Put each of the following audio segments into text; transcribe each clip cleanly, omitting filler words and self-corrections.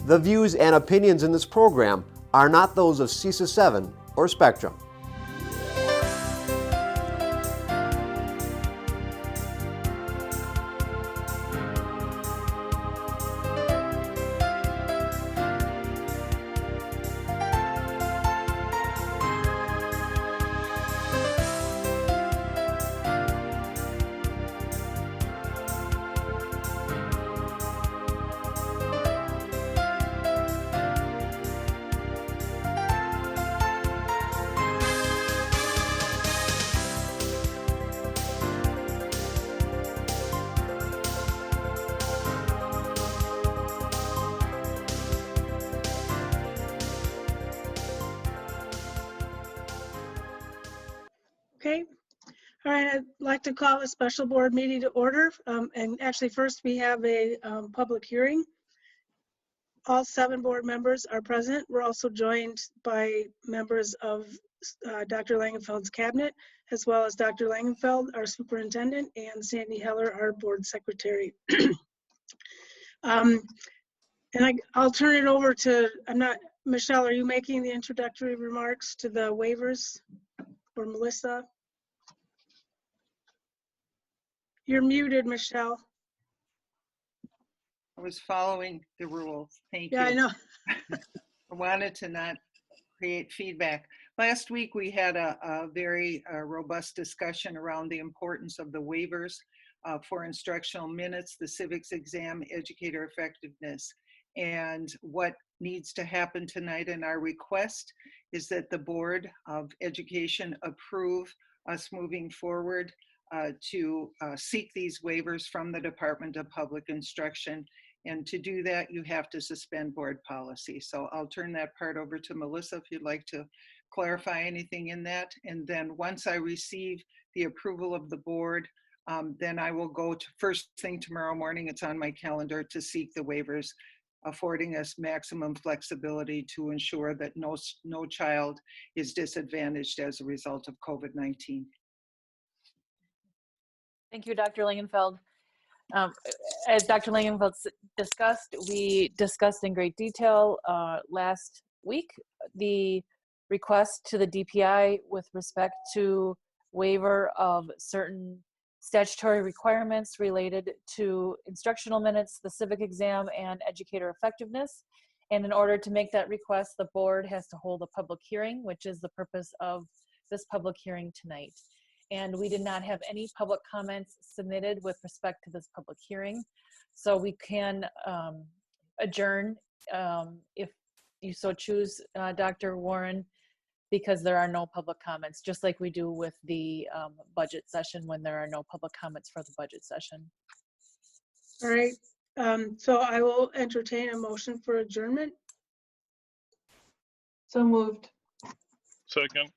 The views and opinions in this program are not those of CISA 7 or Spectrum. Okay. All right, I'd like to call a special board meeting to order. And actually, first we have a public hearing. All 7 board members are present. We're also joined by members of Dr. Langenfeld's cabinet, as well as Dr. Langenfeld, our superintendent, and Sandy Heller, our board secretary. And I'll turn it over to, Michelle, are you making the introductory remarks to the waivers, or Melissa? You're muted, Michelle. I was following the rules. Thank you. Yeah, I know. I wanted to not create feedback. Last week, we had a very robust discussion around the importance of the waivers for instructional minutes, the civics exam, educator effectiveness. And what needs to happen tonight in our request is that the Board of Education approve us moving forward to seek these waivers from the Department of Public Instruction. And to do that, you have to suspend board policy. So I'll turn that part over to Melissa if you'd like to clarify anything in that. And then once I receive the approval of the board, then I will go to first thing tomorrow morning, it's on my calendar, to seek the waivers, affording us maximum flexibility to ensure that no child is disadvantaged as a result of COVID-19. Thank you, Dr. Langenfeld. As Dr. Langenfeld discussed, we discussed in great detail last week the request to the DPI with respect to waiver of certain statutory requirements related to instructional minutes, the civic exam, and educator effectiveness. And in order to make that request, the board has to hold a public hearing, which is the purpose of this public hearing tonight. And we did not have any public comments submitted with respect to this public hearing. So we can adjourn if you so choose, Dr. Warren, because there are no public comments, just like we do with the budget session when there are no public comments for the budget session. All right, so I will entertain a motion for adjournment. So moved. Second.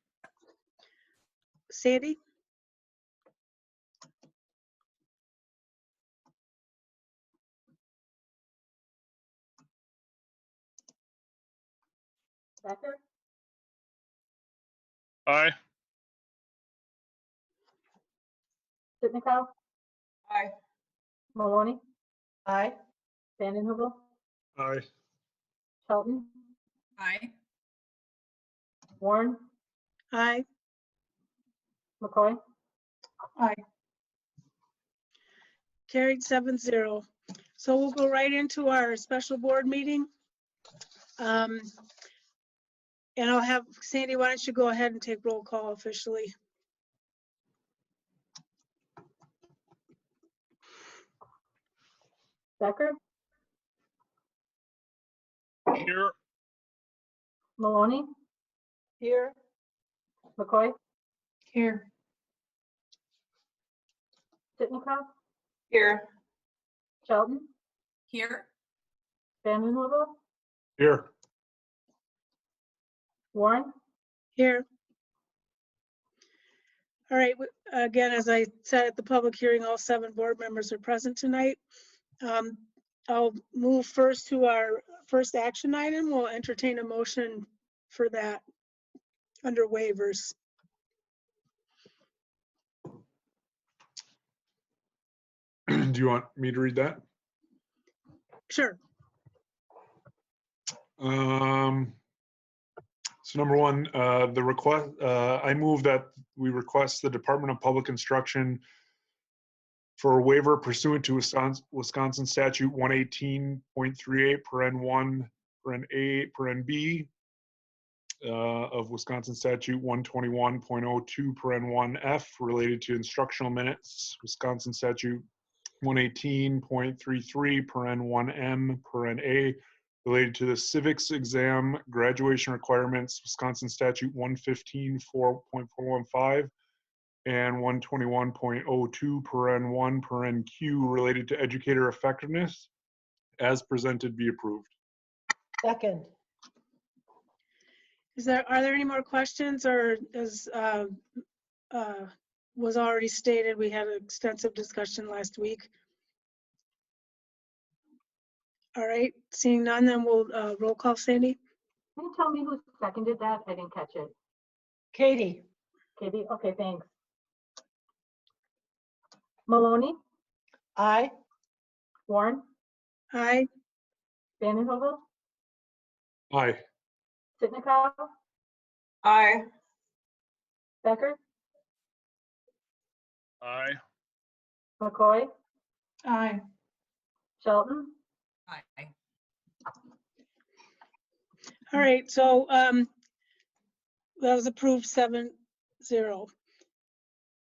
Sandy? Becker? Aye. Sitnikow? Aye. Maloney? Aye. Vanden, Heuvel? Aye. Shelton? Aye. Warren? Aye. McCoy? Aye. Carried 7-0. So we'll go right into our special board meeting. And I'll have, Sandy, why don't you go ahead and take roll call officially? Becker? Here. Maloney? Here. McCoy? Here. Sitnikow? Here. Shelton? Here. Vanden, Heuvel? Here. Warren? Here. All right, again, as I said at the public hearing, all 7 board members are present tonight. I'll move first to our first action item. We'll entertain a motion for that under waivers. Do you want me to read that? Sure. So number one, the request, I move that we request the Department of Public Instruction for a waiver pursuant to Wisconsin Statute 118.38 paren 1 paren A paren B of Wisconsin Statute 121.02 paren 1 F related to instructional minutes, Wisconsin Statute 118.33 paren 1 M paren A related to the civics exam graduation requirements, Wisconsin Statute 115.4.415 and 121.02 paren 1 paren Q related to educator effectiveness as presented be approved. Second. Are there any more questions, or as was already stated, we had an extensive discussion last week. All right, seeing none, then we'll roll call. Sandy? Can you tell me who seconded that? I didn't catch it. Katie. Katie, okay, thanks. Maloney, Aye. Warren, Aye. Vanden Heuvel, Aye. Sitnikow, Aye. Becker, Aye. McCoy, Aye. Shelton, Aye. All right, so that was approved 7-0.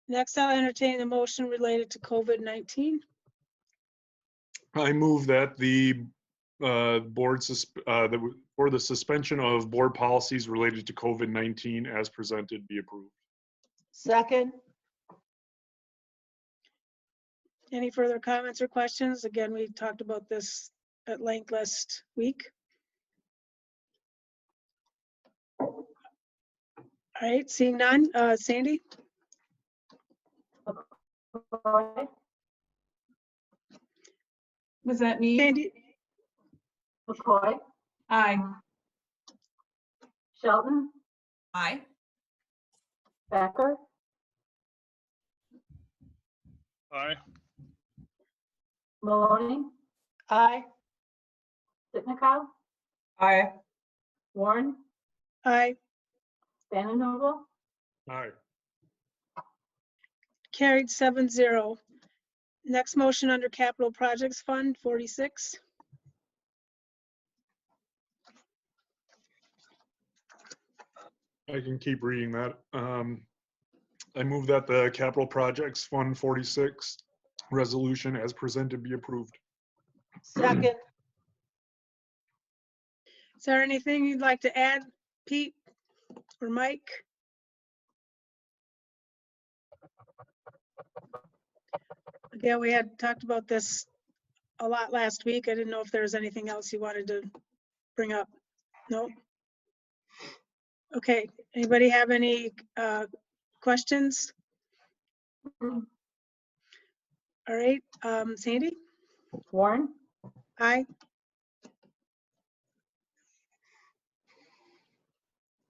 Next, I'll entertain the motion related to COVID-19. I move that the for the suspension of board policies related to COVID-19 as presented be approved. Second. Any further comments or questions? Again, we talked about this at length last week. All right, seeing none, Sandy? McCoy, Was that me? Sandy? McCoy, Aye. Shelton, Aye. Becker, Aye. Maloney, Aye. Sitnikow, Aye. Warren, Aye. Vanden Heuvel, Aye. Carried 7-0. Next motion under Capital Projects Fund 46. I can keep reading that. I move that the Capital Projects Fund 46 resolution as presented be approved. Second. Is there anything you'd like to add, Pete or Mike? Again, we had talked about this a lot last week. I didn't know if there was anything else you wanted to bring up. No? Okay, anybody have any questions? All right, Sandy? Warren, Aye.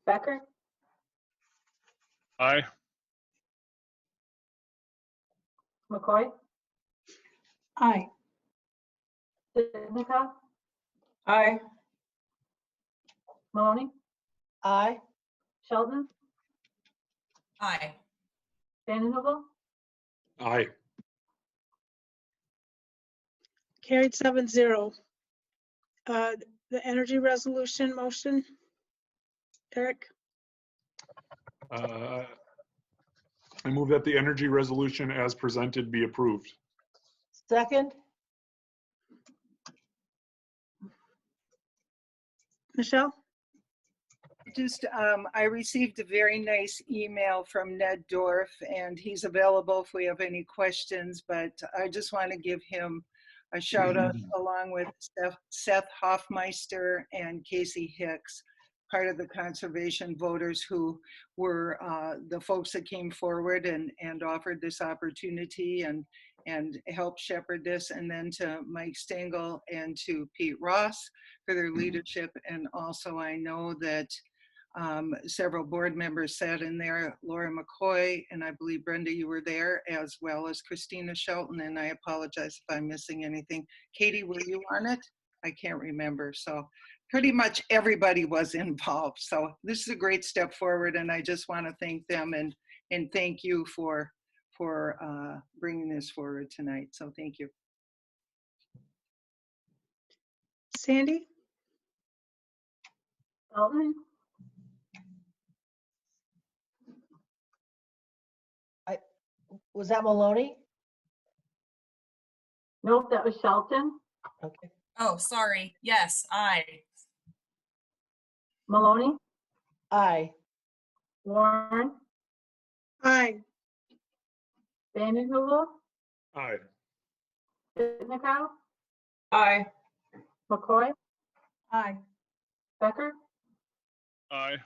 Becker, Aye. McCoy, Aye. Sitnikow, Aye. Maloney, Aye. Shelton, Aye. Vanden Heuvel, Aye. Carried 7-0. The energy resolution motion, Eric? I move that the energy resolution as presented be approved. Second. Michelle? Just, I received a very nice email from Ned Dorff, and he's available if we have any questions, but I just want to give him a shout out along with Seth Hoffmeister and Casey Hicks, part of the conservation voters who were the folks that came forward and offered this opportunity and helped shepherd this, and then to Mike Stengel and to Pete Ross for their leadership. And also I know that several board members sat in there, Laura McCoy, and I believe Brenda, you were there, as well as Kristina Shelton, and I apologize if I'm missing anything. Katie, were you on it? I can't remember. So pretty much everybody was involved. So this is a great step forward, and I just want to thank them and thank you for bringing this forward tonight. So thank you. Sandy? Shelton, Was that Maloney? nope, that was Shelton. Okay. Oh, sorry. Yes, aye. Maloney, Aye. Warren, Aye. Vanden Heuvel, Aye. Sitnikau, Aye. McCoy, Aye. Becker, Aye.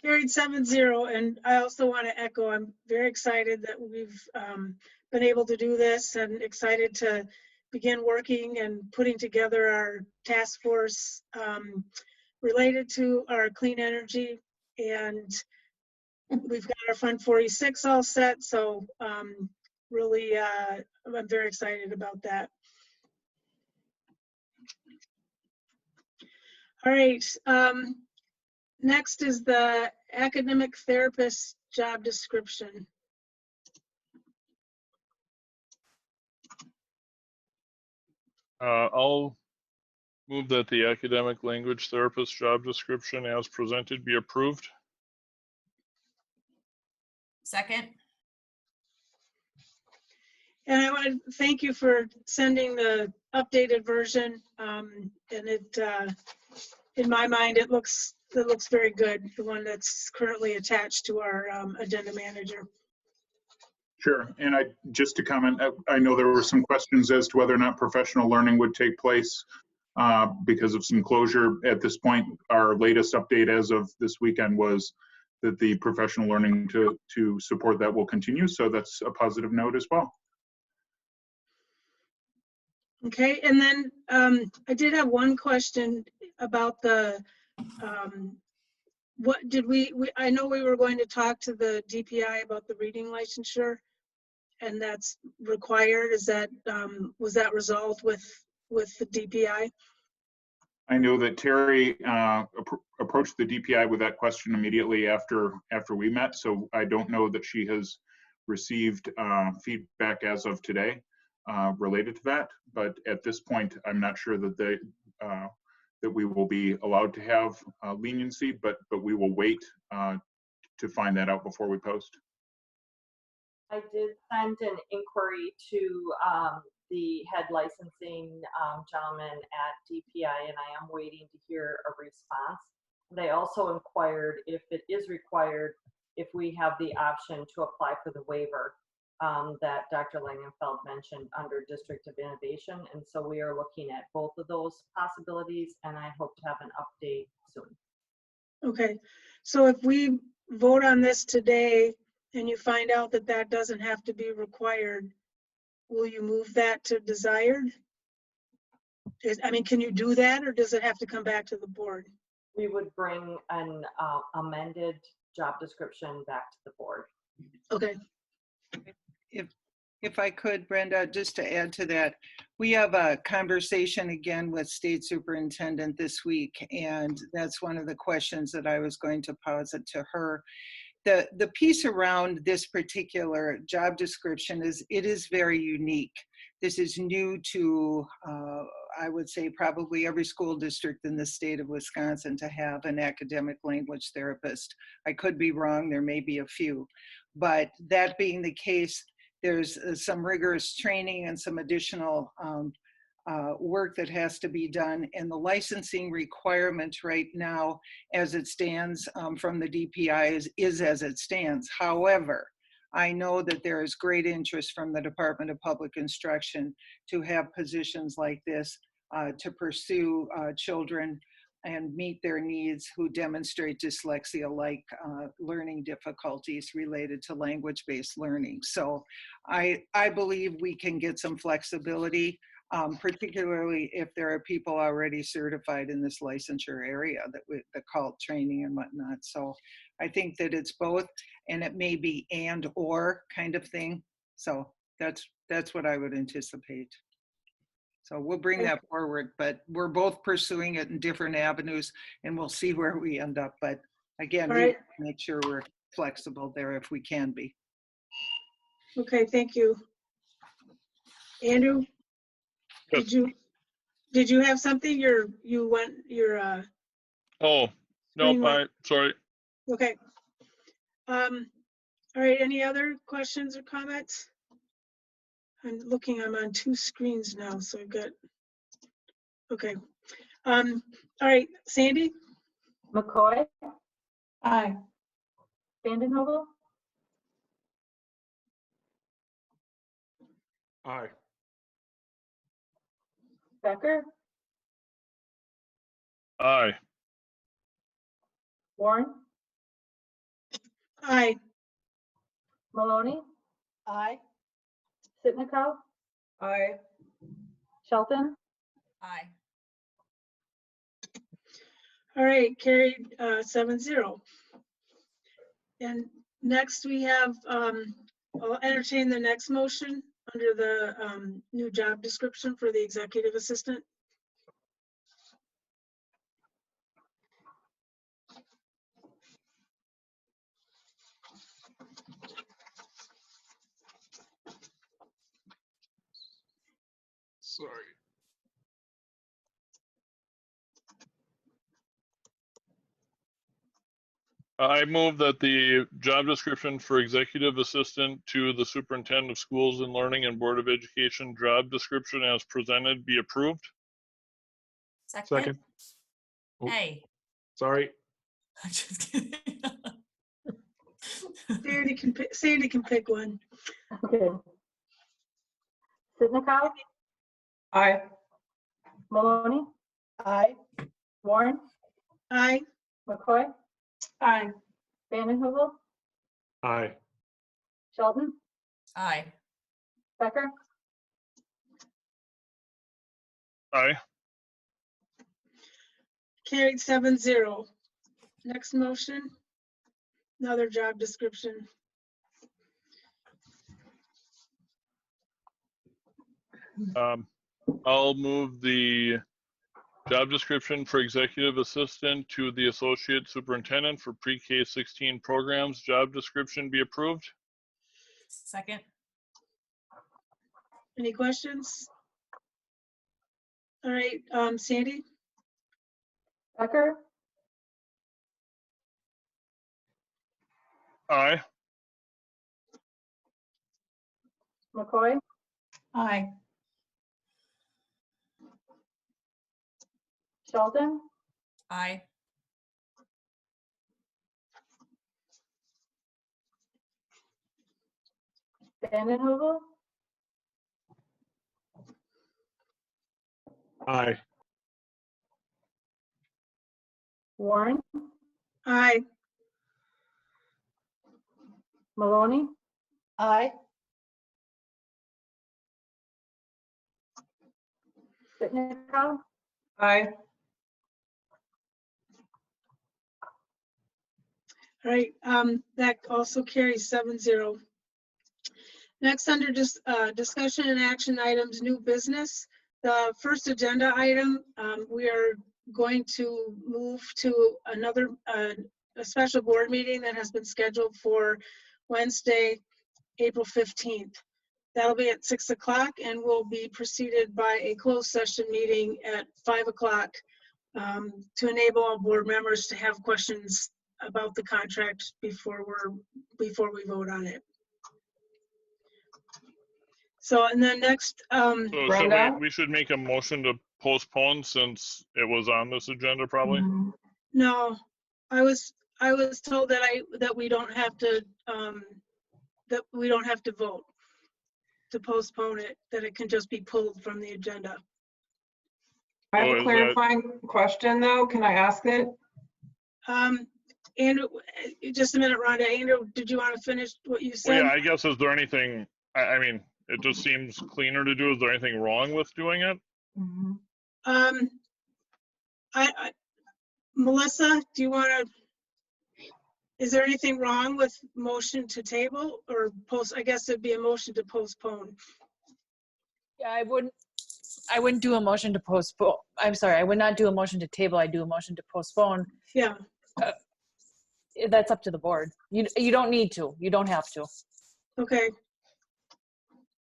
Carried 7-0, and I also want to echo, I'm very excited that we've been able to do this and excited to begin working and putting together our task force related to our clean energy. And we've got our Fund 46 all set, so really I'm very excited about that. All right. Next is the academic therapist job description. I'll move that the academic language therapist job description as presented be approved. Second. And I want to thank you for sending the updated version. And it, in my mind, it looks very good. The one that's currently attached to our agenda manager. Sure. And just to comment, I know there were some questions as to whether or not professional learning would take place because of some closure. At this point, our latest update as of this weekend was that the professional learning to support that will continue. So that's a positive note as well. Okay, and then I did have one question about the, what did I know we were going to talk to the DPI about the reading licensure, and that's required. Is that, was that resolved with the DPI? I know that Terry approached the DPI with that question immediately after we met. So I don't know that she has received feedback as of today related to that. But at this point, I'm not sure that that we will be allowed to have leniency, but we will wait to find that out before we post. I did send an inquiry to the head licensing gentleman at DPI, and I am waiting to hear a response. And I also inquired if it is required, if we have the option to apply for the waiver that Dr. Langenfeld mentioned under District of Innovation. And so we are looking at both of those possibilities, and I hope to have an update soon. Okay, so if we vote on this today and you find out that that doesn't have to be required, will you move that to desired? I mean, can you do that, or does it have to come back to the board? We would bring an amended job description back to the board. Okay. If I could, Brenda, just to add to that, we have a conversation again with State Superintendent this week, and that's one of the questions that I was going to posit to her. The piece around this particular job description is, it is very unique. This is new to, I would say, probably every school district in the state of Wisconsin to have an academic language therapist. I could be wrong, there may be a few. But that being the case, there's some rigorous training and some additional work that has to be done. And the licensing requirement right now, as it stands from the DPI, is as it stands. However, I know that there is great interest from the Department of Public Instruction to have positions like this to pursue children and meet their needs who demonstrate dyslexia-like learning difficulties related to language-based learning. So I believe we can get some flexibility, particularly if there are people already certified in this licensure area that call training and whatnot. So I think that it's both, and it may be and or kind of thing. So That's what I would anticipate. So we'll bring that forward, but we're both pursuing it in different avenues, and we'll see where we end up. But again, All we right. make sure we're flexible there if we can be. Okay, thank you. Andrew, Yes. did you have something? Oh, no, Greenlight. sorry. Okay. All right, any other questions or comments? I'm on 2 screens now, so I've got, okay. All right, Sandy? McCoy, Aye. Vanden Heuvel, Aye. Becker, Aye. Warren, Aye. Maloney, Aye. Sitnikow, Aye. Shelton, Aye. All right, carried 7-0. And next we have, I'll entertain the next motion under the new job description for the executive assistant. Sorry. I move that the job description for executive assistant to the superintendent of schools and learning and board of education job description as presented be approved. Second. Oh, Hey. sorry. I'm just kidding. Sandy can pick one. okay. Sitnikow, Aye. Maloney, Aye. Warren, Aye. McCoy, Aye. Vanden Heuvel, Aye. Shelton, Aye. Becker, Aye. Carried 7-0. Next motion, another job description. I'll move the job description for executive assistant to the associate superintendent for pre-K 16 programs job description be approved. Second. Any questions? All right, Sandy? Becker, Aye. McCoy, Aye. Shelton, Aye. Vanden Heuvel, Aye. Warren, Aye. Maloney, Aye. Sitnikow, Aye. All right, that also carries 7-0. Next, under discussion and action items, new business. The first agenda item, we are going to move to another a special board meeting that has been scheduled for Wednesday, April 15th. That'll be at 6 o'clock and will be preceded by a closed session meeting at 5 o'clock to enable all board members to have questions about the contract before we vote on it. So, and then next, So Brenda? we should make a motion to postpone since it was on this agenda probably. no, I was told that we don't have to vote to postpone it, that it can just be pulled from the agenda. I have So a is clarifying question though. Can I ask it? Andrew, just a minute, Rhonda. Andrew, did you want to finish what you Well, said? yeah, I guess, is there anything, I mean, it just seems cleaner to do. Is there anything wrong with doing it? Melissa, do you want to Is there anything wrong with motion to table or post? I guess it'd be a motion to postpone. Yeah, I wouldn't do a motion to postpone. I'm sorry, I would not do a motion to table. I do a motion to postpone. Yeah, That's up to the board. You don't need to. You don't have to. okay.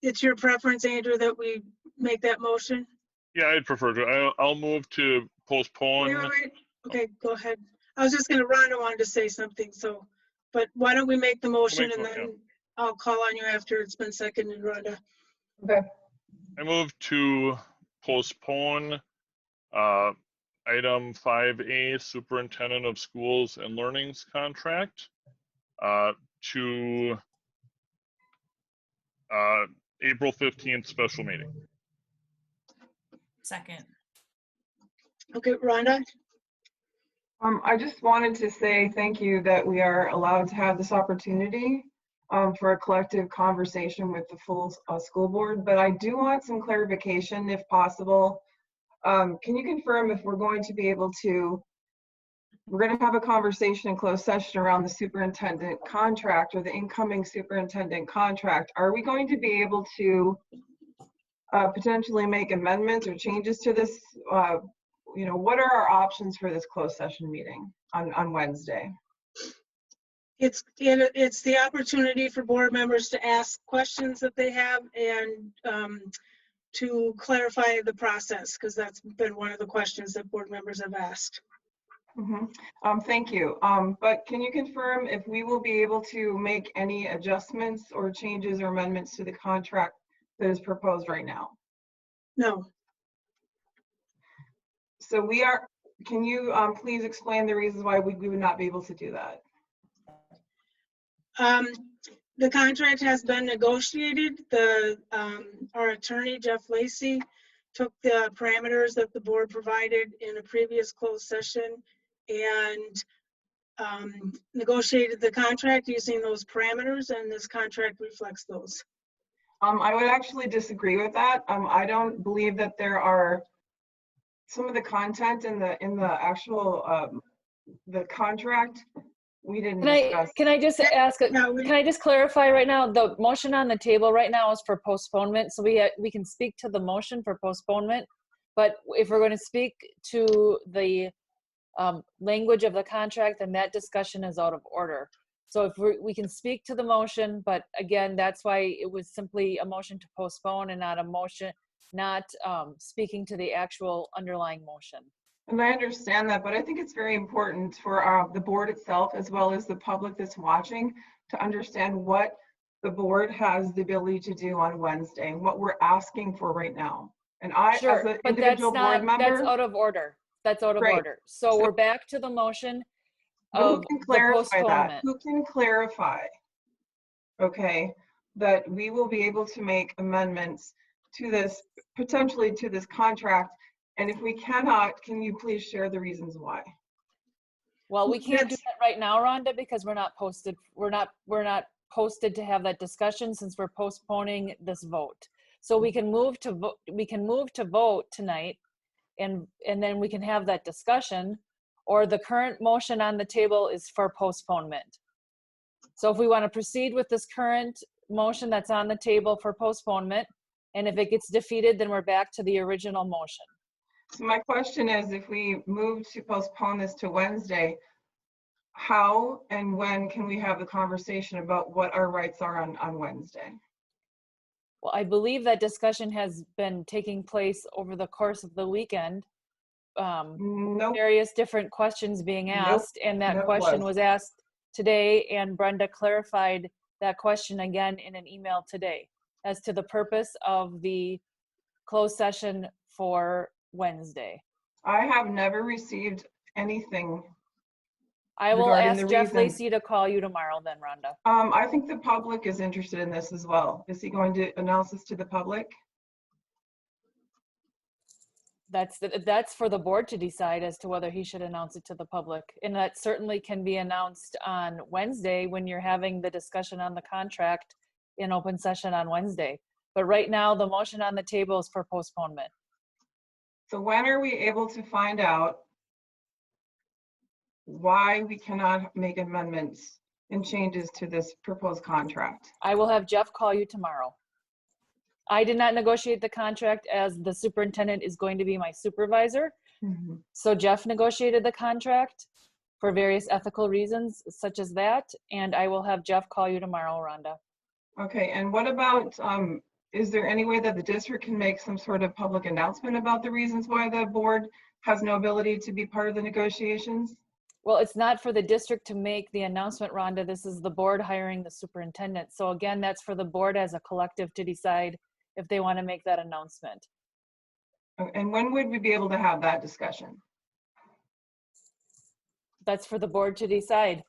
It's your preference, Andrew, that we make that motion? Yeah, I'd prefer to. I'll move to Wait, postpone. wait. Okay, go ahead. I was just gonna, Rhonda wanted to say something, so, but why don't we make the motion and yeah. then I'll call on you after it's been seconded, Rhonda. Okay. I move to postpone item 5A, Superintendent of Schools and Learning's contract to April 15th special meeting. Second. Okay, Rhonda? I just wanted to say thank you that we are allowed to have this opportunity for a collective conversation with the full school board, but I do want some clarification if possible. Can you confirm if we're going to be able to, we're going to have a conversation in closed session around the superintendent contract or the incoming superintendent contract. Are we going to be able to potentially make amendments or changes to this? You know, what are our options for this closed session meeting on Wednesday? It's the opportunity for board members to ask questions that they have and to clarify the process, because that's been one of the questions that board members have asked. Thank you. But can you confirm if we will be able to make any adjustments or changes or amendments to the contract that is proposed right now? No. So we are, can you please explain the reasons why we would not be able to do that? The contract has been negotiated. Our attorney, Jeff Lacey, took the parameters that the board provided in a previous closed session and negotiated the contract using those parameters, and this contract reflects those. I would actually disagree with that. I don't believe that there are some of the content in the actual the contract we didn't discuss. Can I just ask? Can I just clarify right now? The motion on the table right now is for postponement, so we can speak to the motion for postponement. But if we're going to speak to the language of the contract, then that discussion is out of order. So if we can speak to the motion, but again, that's why it was simply a motion to postpone and not a motion, not speaking to the actual underlying motion. And I understand that, but I think it's very important for the board itself, as well as the public that's watching, to understand what the board has the ability to do on Wednesday and what we're asking for right now. And I, sure, as an but individual board member, that's out of order. That's out of order. So we're back to the motion of who can clarify the that? postponement. Who can clarify, okay, that we will be able to make amendments to this, potentially to this contract? And if we cannot, can you please share the reasons why? Well, we can't do that right now, Rhonda, because we're not posted. We're not posted to have that discussion since we're postponing this vote. So we can move to vote. We can move to vote tonight, and then we can have that discussion. Or the current motion on the table is for postponement. So if we want to proceed with this current motion that's on the table for postponement, and if it gets defeated, then we're back to the original motion. So my question is, if we move to postpone this to Wednesday, how and when can we have the conversation about what our rights are on Wednesday? Well, I believe that discussion has been taking place over the course of the weekend. Nope. Various different questions being asked, and that Never question was. was asked today, and Brenda clarified that question again in an email today as to the purpose of the closed session for Wednesday. I have never received anything. I will regarding ask the Jeff reason. Lacey to call you tomorrow then, Rhonda. I think the public is interested in this as well. Is he going to announce this to the public? That's for the board to decide as to whether he should announce it to the public. And that certainly can be announced on Wednesday when you're having the discussion on the contract in open session on Wednesday. But right now, the motion on the table is for postponement. So when are we able to find out why we cannot make amendments and changes to this proposed contract. I will have Jeff call you tomorrow. I did not negotiate the contract, as the superintendent is going to be my supervisor. Mhm. So Jeff negotiated the contract for various ethical reasons such as that. And I will have Jeff call you tomorrow, Rhonda. Okay, and what about, is there any way that the district can make some sort of public announcement about the reasons why the board has no ability to be part of the negotiations? Well, it's not for the district to make the announcement, Rhonda. This is the board hiring the superintendent. So again, that's for the board as a collective to decide if they want to make that announcement. And when would we be able to have that discussion? That's for the board to decide.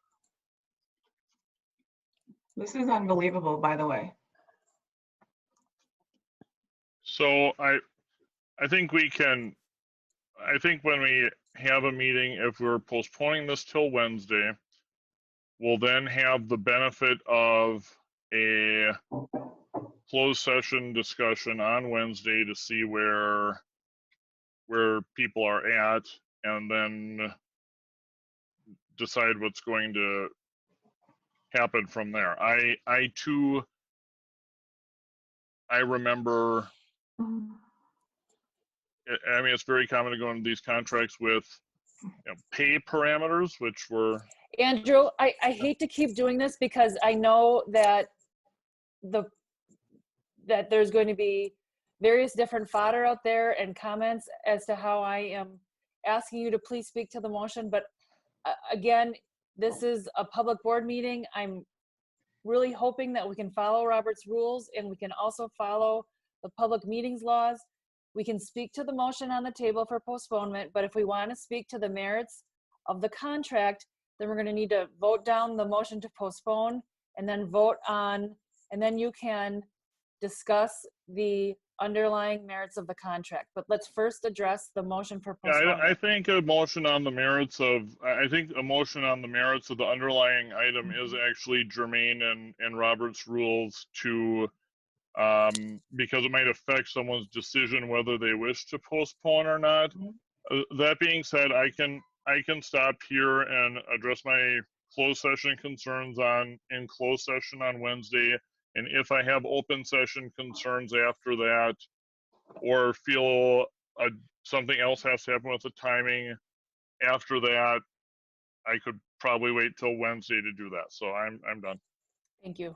This is unbelievable, by the way. So I think we can, I think when we have a meeting, if we're postponing this till Wednesday, we'll then have the benefit of a closed session discussion on Wednesday to see where people are at, and then decide what's going to happen from there. I remember, I mean, it's very common to go into these contracts with, you know, pay parameters, which were. Andrew, I hate to keep doing this because I know that that there's going to be various different fodder out there and comments as to how I am asking you to please speak to the motion. But again, this is a public board meeting. I'm really hoping that we can follow Robert's rules, and we can also follow the public meetings laws. We can speak to the motion on the table for postponement, but if we want to speak to the merits of the contract, then we're going to need to vote down the motion to postpone and then vote on, and then you can discuss the underlying merits of the contract. But let's first address the motion for postponement. Yeah, I think a motion on the merits of, I think a motion on the merits of the underlying item is actually germane in Robert's rules to, because it might affect someone's decision whether they wish to postpone or not. That being said, I can stop here and address my closed session concerns in closed session on Wednesday. And if I have open session concerns after that, or feel something else has to happen with the timing after that, I could probably wait till Wednesday to do that. So I'm done. Thank you.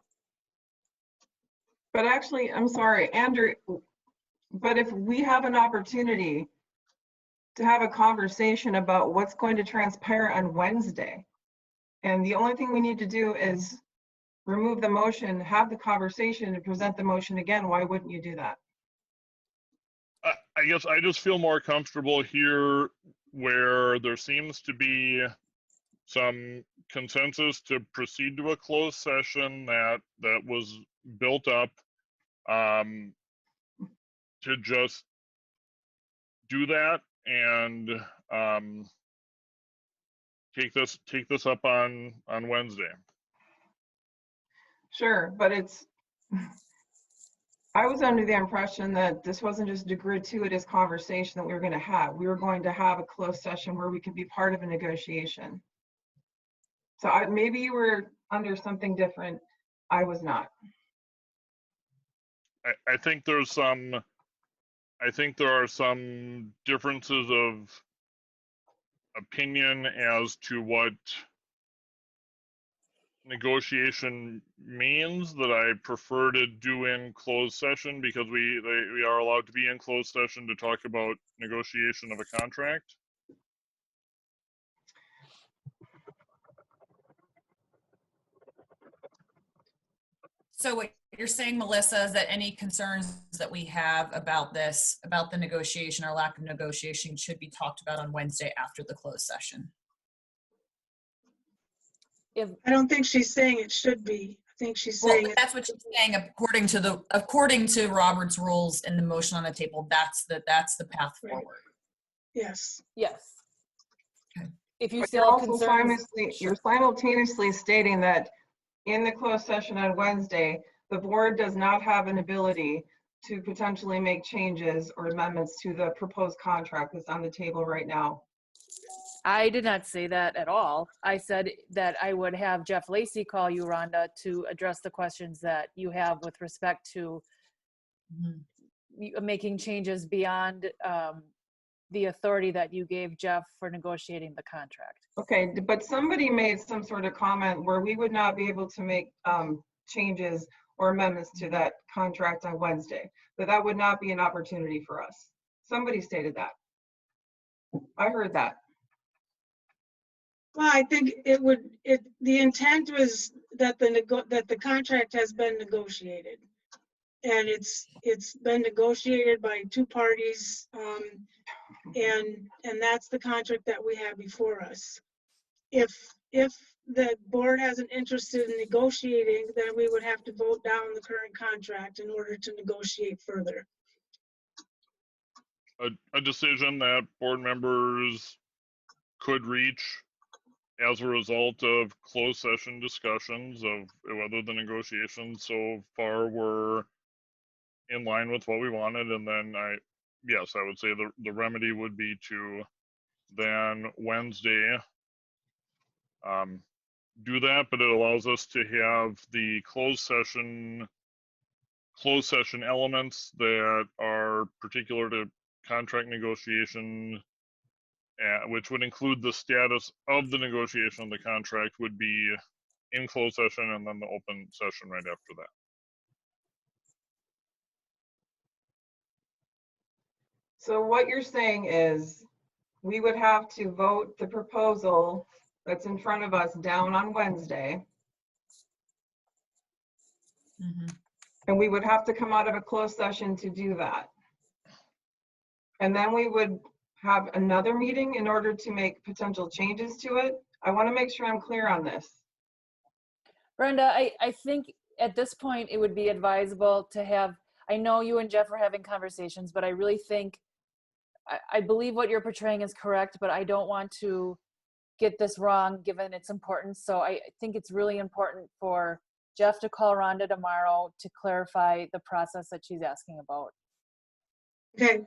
But actually, I'm sorry, Andrew, but if we have an opportunity to have a conversation about what's going to transpire on Wednesday, and the only thing we need to do is remove the motion, have the conversation, and present the motion again, why wouldn't you do that? I guess I just feel more comfortable here where there seems to be some consensus to proceed to a closed session that was built up, to just do that and take this up on Wednesday. Sure, but I was under the impression that this wasn't just a gratuitous conversation that we were going to have. We were going to have a closed session where we could be part of a negotiation. So maybe you were under something different. I was not. I think there are some differences of opinion as to what negotiation means that I prefer to do in closed session, because we are allowed to be in closed session to talk about negotiation of a contract. So what you're saying, Melissa, is that any concerns that we have about this, about the negotiation or lack of negotiation, should be talked about on Wednesday after the closed session? I don't think she's saying it should be. I think she's Well, saying that's what she's saying. According to Robert's rules and the motion on the table, that's the path Right. forward. yes. Yes. Okay. If you But still have concerns. you're simultaneously stating that in the closed session on Wednesday, the board does not have an ability to potentially make changes or amendments to the proposed contract that's on the table right now. I did not say that at all. I said that I would have Jeff Lacy call you, Rhonda, to address the questions that you have with respect to making changes beyond the authority that you gave Jeff for negotiating the contract. Okay, but somebody made some sort of comment where we would not be able to make changes or amendments to that contract on Wednesday, that would not be an opportunity for us. Somebody stated that. I heard that. Well, I think the intent was that the contract has been negotiated. And it's been negotiated by two parties, and that's the contract that we have before us. If the board has an interest in negotiating, then we would have to vote down the current contract in order to negotiate further. A decision that board members could reach as a result of closed session discussions of whether the negotiations so far were in line with what we wanted. And then I would say the remedy would be to then Wednesday do that, but it allows us to have the closed session elements that are particular to contract negotiation, which would include the status of the negotiation of the contract, would be in closed session, and then the open session right after that. So what you're saying is we would have to vote the proposal that's in front of us down on Wednesday. And we would have to come out of a closed session to do that. And then we would have another meeting in order to make potential changes to it. I want to make sure I'm clear on this. Brenda, I think at this point it would be advisable to have, I know you and Jeff are having conversations, but I really think, I believe what you're portraying is correct, but I don't want to get this wrong given its importance. So I think it's really important for Jeff to call Rhonda tomorrow to clarify the process that she's asking about. Okay.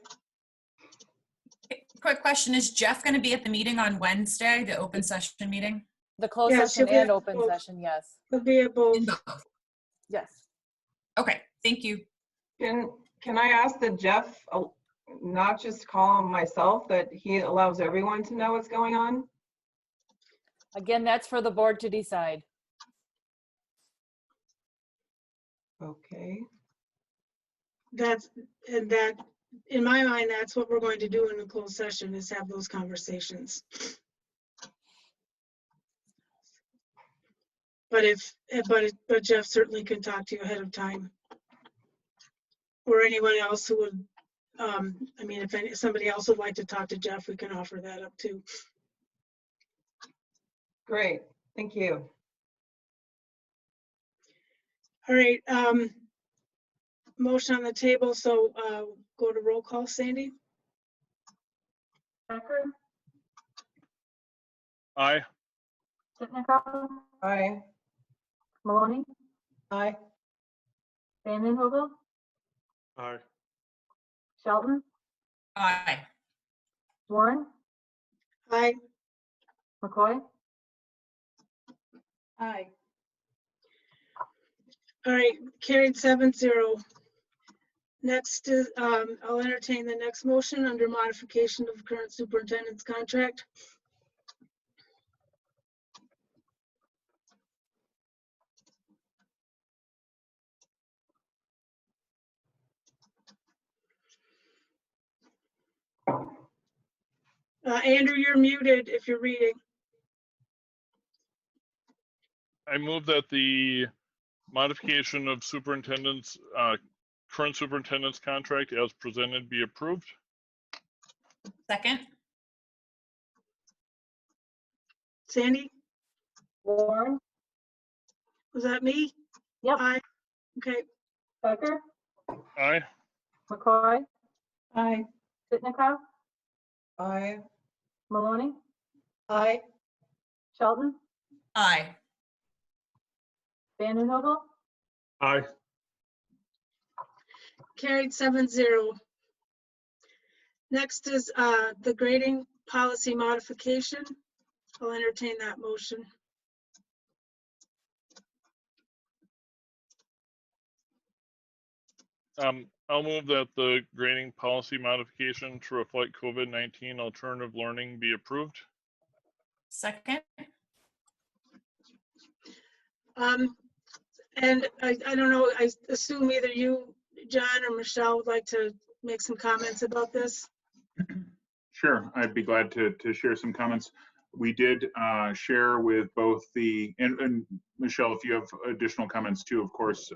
Quick question, is Jeff going to be at the meeting on Wednesday, the open session meeting? The closed Yes, session she'll be and at open both. session, yes. It'll be at both. In both. Yes. Okay, thank you. Can I ask that Jeff not just call myself, that he allows everyone to know what's going on? Again, that's for the board to decide. Okay. That, in my mind, that's what we're going to do in the closed session, is have those conversations. But Jeff certainly can talk to you ahead of time. Or anyone else who would, I mean, if somebody else would like to talk to Jeff, we can offer that up too. Great, thank you. All right, motion on the table, so go to roll call, Sandy. Becker, Aye. Sitnikov, Aye. Maloney, Aye. Vanden Heuvel, Aye. Shelton, Aye. Warren, Aye. McCoy. Aye. All right, carried 7-0. Next is, I'll entertain the next motion under modification of current superintendent's contract. Andrew, you're muted if you're reading. I move that the modification of superintendent's current superintendent's contract as presented be approved. Second? Sandy, Warren, was that me? Yep. Aye. Okay. Becker, Aye. McCoy, Aye. Sitnikov, Aye. Maloney, Aye. Shelton, Aye. Vanden Heuvel, Aye. Carried 7-0. Next is the grading policy modification. I'll entertain that motion. I'll move that the grading policy modification to reflect COVID-19 alternative learning be approved. Second. And I don't know, I assume either you, John, or Michelle would like to make some comments about this. Sure, I'd be glad to share some comments. We did share with both and Michelle, if you have additional comments too, of course.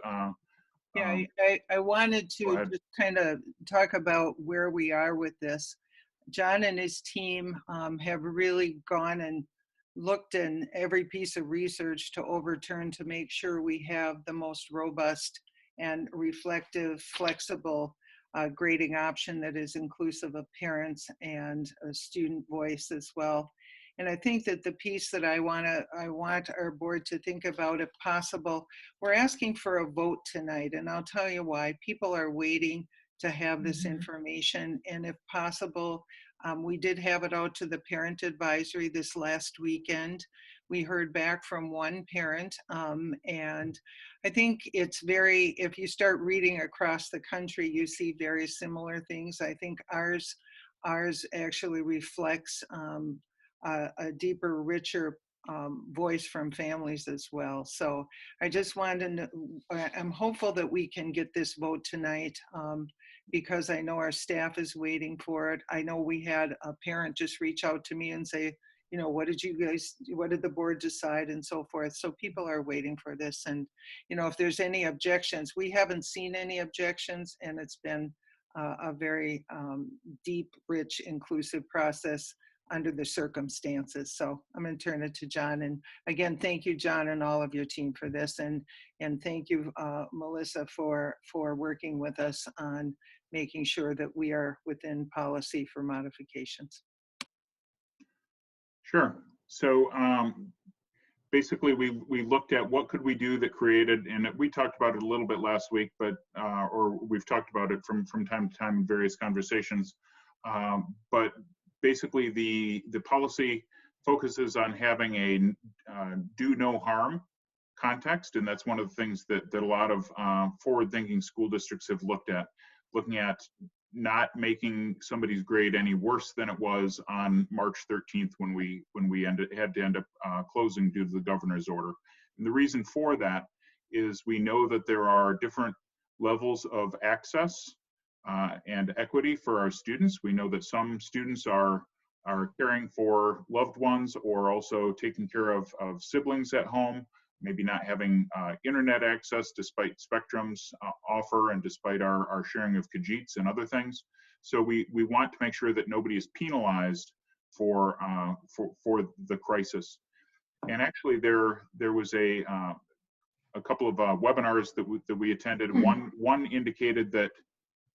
Yeah, I wanted to just kind of talk about where we are with this. John and his team have really gone and looked in every piece of research to overturn to make sure we have the most robust and reflective, flexible grading option that is inclusive of parents and a student voice as well. And I think that the piece that I want our board to think about, if possible, we're asking for a vote tonight, and I'll tell you why. People are waiting to have this information, and if possible, we did have it out to the parent advisory this last weekend. We heard back from one parent, and I think it's if you start reading across the country, you see very similar things. I think ours actually reflects a deeper, richer voice from families as well. So I just wanted to, I'm hopeful that we can get this vote tonight because I know our staff is waiting for it. I know we had a parent just reach out to me and say, you know, what did the board decide and so forth. So people are waiting for this. And, you know, if there's any objections, we haven't seen any objections, and it's been a very deep, rich, inclusive process under the circumstances. So I'm going to turn it to John. And again, thank you, John, and all of your team for this. And thank you, Melissa, for working with us on making sure that we are within policy for modifications. Sure. So basically, we looked at what could we do that created, and we talked about it a little bit last week, but or we've talked about it from time to time in various conversations. But basically, the policy focuses on having a do no harm context, and that's one of the things that a lot of forward-thinking school districts have looking at not making somebody's grade any worse than it was on March 13th when we had to end up closing due to the governor's order. And the reason for that is we know that there are different levels of access and equity for our students. We know that some students are caring for loved ones or also taking care of siblings at home, maybe not having internet access despite Spectrum's offer and despite our sharing of Khajiits and other things. So we want to make sure that nobody is penalized for the crisis. And actually there was a couple of webinars that we attended. One indicated that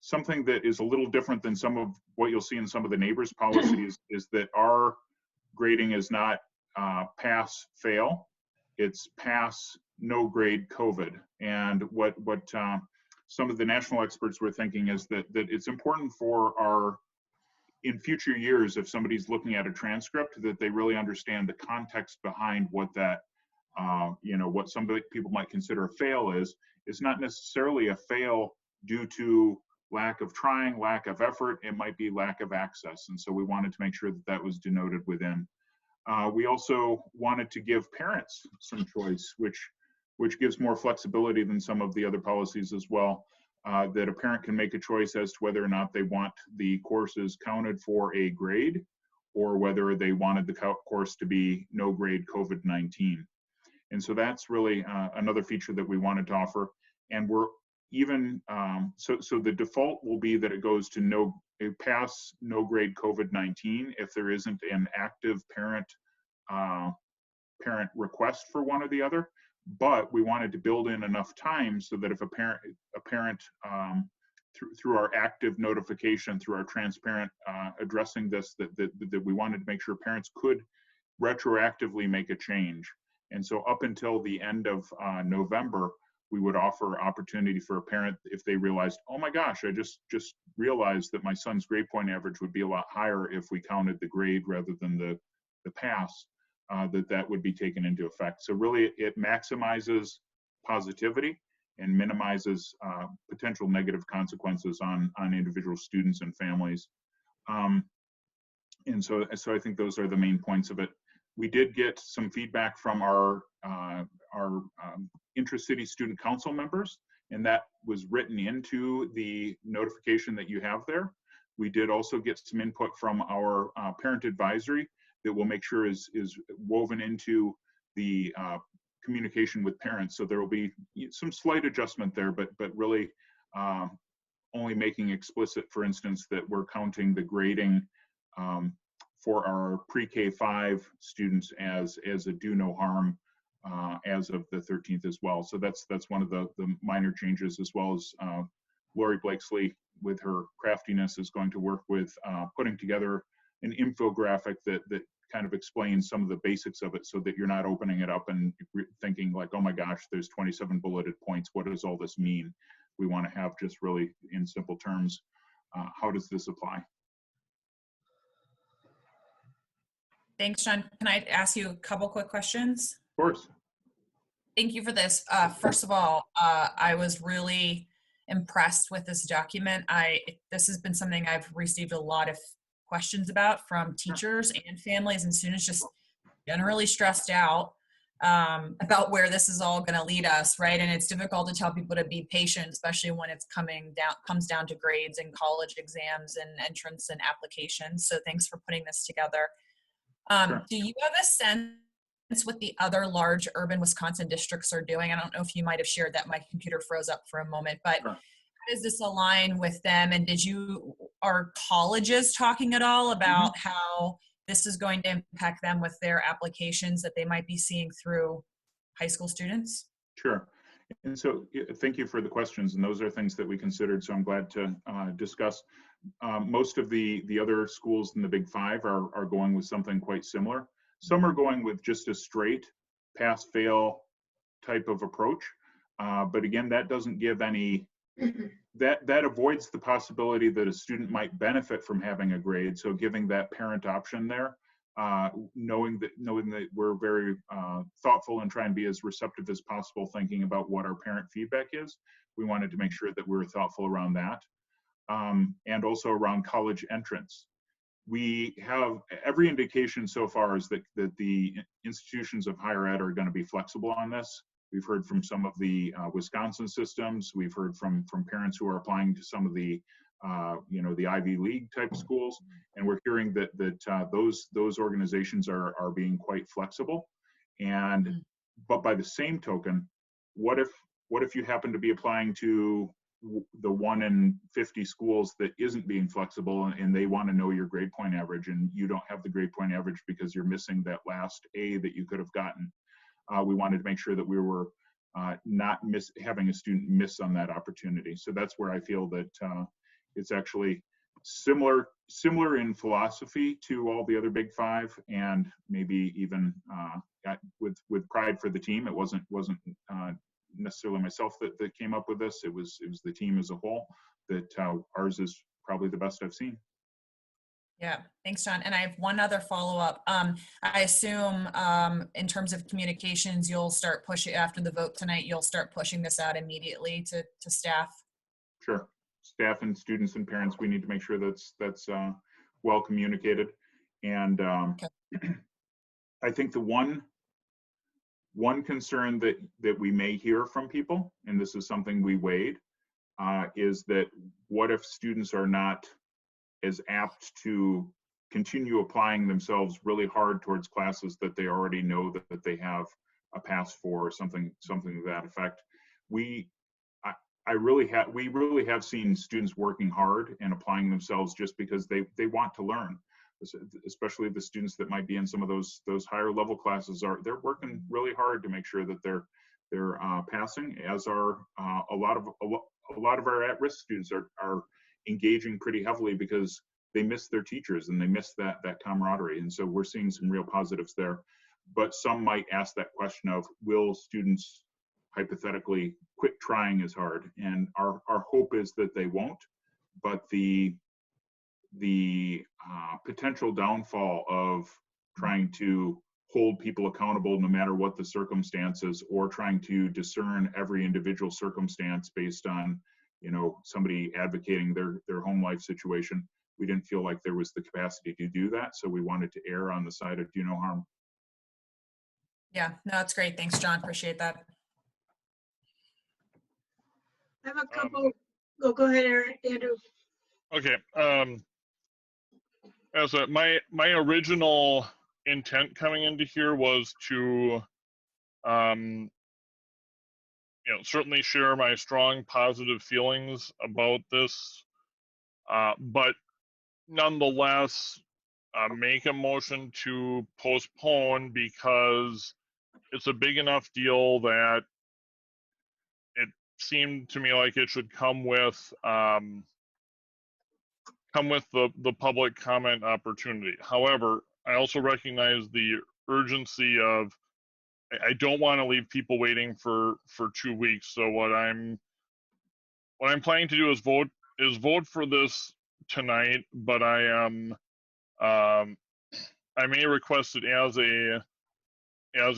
something that is a little different than some of what you'll see in some of the neighbors' policies is that our grading is not pass fail. It's pass no grade COVID. And what some of the national experts were thinking is that it's important for in future years, if somebody's looking at a transcript, that they really understand the context behind what that, what some people might consider a fail is. It's not necessarily a fail due to lack of trying, lack of effort. It might be lack of access. And so we wanted to make sure that was denoted within. We also wanted to give parents some choice, which gives more flexibility than some of the other policies as well, that a parent can make a choice as to whether or not they want the courses counted for a grade or whether they wanted the course to be no grade COVID-19. And so that's really another feature that we wanted to offer. And we're even, so the default will be that it goes to pass no grade COVID-19 if there isn't an active parent request for one or the other. But we wanted to build in enough time so that if a parent through our active notification, through our transparent addressing this, that we wanted to make sure parents could retroactively make a change. And so up until the end of November, we would offer opportunity for a parent if they realized, oh my gosh, I just realized that my son's grade point average would be a lot higher if we counted the grade rather than the pass, that would be taken into effect. So really it maximizes positivity and minimizes potential negative consequences on individual students and families. And so I think those are the main points of it. We did get some feedback from our intra-city student council members, and that was written into the notification that you have there. We did also get some input from our parent advisory that we'll make sure is woven into the communication with parents. So there will be some slight adjustment there, but really only making explicit, for instance, that we're counting the grading for our pre-K 5 students as a do no harm as of the 13th as well. So that's one of the minor changes, as well as Lori Blakesley with her craftiness is going to work with putting together an infographic that kind of explains some of the basics of it, so that you're not opening it up and thinking like, oh my gosh, there's 27 bulleted points. What does all this mean? We want to have just really in simple terms, how does this apply? Thanks, John. Can I ask you a couple quick questions? Of course. Thank you for this. First of all, I was really impressed with this document. This has been something I've received a lot of questions about from teachers and families and students, just generally stressed out about where this is all going to lead us, right? And it's difficult to tell people to be patient, especially when it's comes down to grades and college exams and entrance and applications. So thanks for putting this together. Sure. Do you have a sense what the other large urban Wisconsin districts are doing? I don't know if you might have shared that. My computer froze up for a moment, but Sure. How does this align with them? And are colleges talking at all about how this is going to impact them with their applications that they might be seeing through high school students? Sure. And so thank you for the questions. And those are things that we considered. So I'm glad to discuss. Most of the other schools in the Big Five are going with something quite similar. Some are going with just a straight pass-fail type of approach. But again, that doesn't give any, that avoids the possibility that a student might benefit from having a grade. So giving that parent option there, knowing that we're very thoughtful and try and be as receptive as possible, thinking about what our parent feedback is. We wanted to make sure that we're thoughtful around that. And also around college entrance. We have every indication so far is that the institutions of higher ed are going to be flexible on this. We've heard from some of the Wisconsin systems. We've heard from parents who are applying to some of the the Ivy League type schools, and we're hearing that those organizations are being quite flexible. And but by the same token, what if you happen to be applying to the 1 in 50 schools that isn't being flexible, and they want to know your grade point average, and you don't have the grade point average because you're missing that last A that you could have gotten? We wanted to make sure that we were not having a student miss on that opportunity. So that's where I feel that it's actually similar in philosophy to all the other Big Five, and maybe even with pride for the team. It wasn't necessarily myself that came up with this. It was the team as a whole. That ours is probably the best I've seen. Yeah, thanks, John. And I have one other follow-up. I assume in terms of communications, you'll start pushing after the vote tonight. You'll start pushing this out immediately to staff. Sure, Staff and students and parents. We need to make sure that's well communicated. And I think the one concern that we may hear from people, and this is something we weighed, is that what if students are not as apt to continue applying themselves really hard towards classes that they already know that they have a pass for, or something to that effect. We really have seen students working hard and applying themselves just because they want to learn. Especially the students that might be in some of those higher level classes, they're working really hard to make sure that they're passing, as are a lot of our at-risk students are engaging pretty heavily because they miss their teachers and they miss that camaraderie. And so we're seeing some real positives there. But some might ask that question of, will students hypothetically quit trying as hard. And our hope is that they won't, but the potential downfall of trying to hold people accountable no matter what the circumstances, or trying to discern every individual circumstance based on, you know, somebody advocating their home life situation. We didn't feel like there was the capacity to do that, so we wanted to err on the side of do no harm. Yeah, no, that's great. Thanks, John. Appreciate that. I have a couple, oh, go ahead, Andrew. Okay. As my original intent coming into here was to, you know, certainly share my strong positive feelings about this, but nonetheless, make a motion to postpone because it's a big enough deal that it seemed to me like it should come with the public comment opportunity. However, I also recognize the urgency of, I don't want to leave people waiting for 2 weeks. So what I'm planning to do is vote for this tonight, but I am I may request it as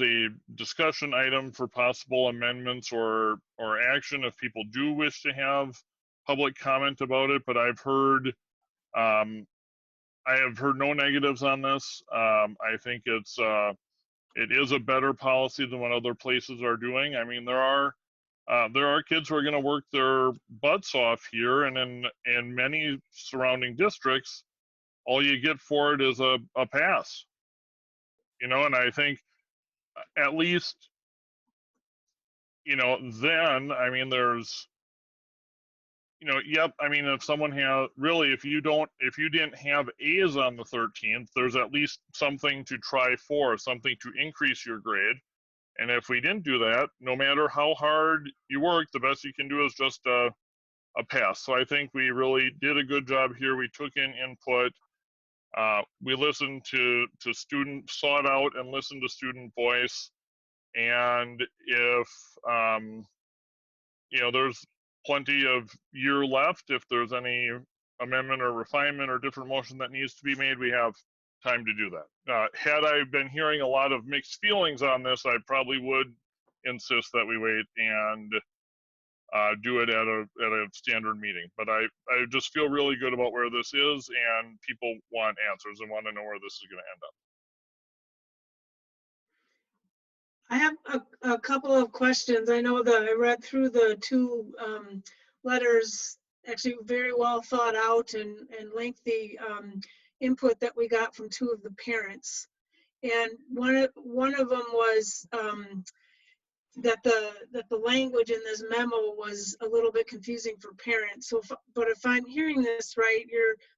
a discussion item for possible amendments or action if people do wish to have public comment about it. But I've heard I have heard no negatives on this. I think it is a better policy than what other places are doing. I mean, there are kids who are going to work their butts off here, and in many surrounding districts, all you get for it is a pass. You know, and I think at least, you know, then, I mean, there's, you know, yep, I mean, if someone has, really, if you didn't have A's on the 13th, there's at least something to try for, something to increase your grade. And if we didn't do that, no matter how hard you work, the best you can do is just a pass. So I think we really did a good job here. We took in input. We listened to student, sought out and listened to student voice. And if, you know, there's plenty of year left, if there's any amendment or refinement or different motion that needs to be made, we have time to do that. Had I been hearing a lot of mixed feelings on this, I probably would insist that we wait and do it at a standard meeting. But I just feel really good about where this is, and people want answers and want to know where this is going to end up. I have a couple of questions. I know that I read through the two letters, actually very well thought out and lengthy input that we got from two of the parents. And one of them was that the language in this memo was a little bit confusing for parents. So, but if I'm hearing this right,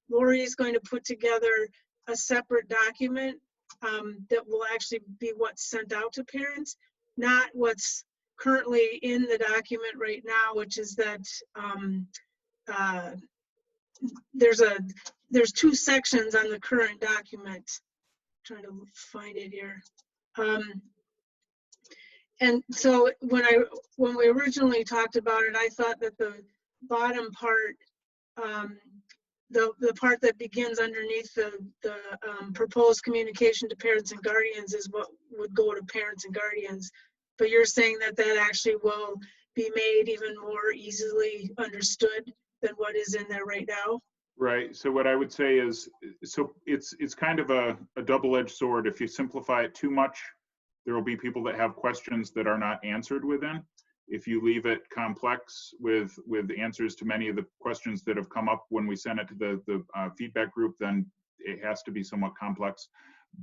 Lori is going to put together a separate document that will actually be what's sent out to parents, not what's currently in the document right now, which is that there's two sections on the current document. I'm trying to find it here. And so when we originally talked about it, I thought that the bottom part, the part that begins underneath the proposed communication to parents and guardians is what would go to parents and guardians. But you're saying that actually will be made even more easily understood than what is in there right now? Right. So what I would say is, so it's kind of a double-edged sword. If you simplify it too much, there will be people that have questions that are not answered within. If you leave it complex with answers to many of the questions that have come up when we send it to the feedback group, then it has to be somewhat complex.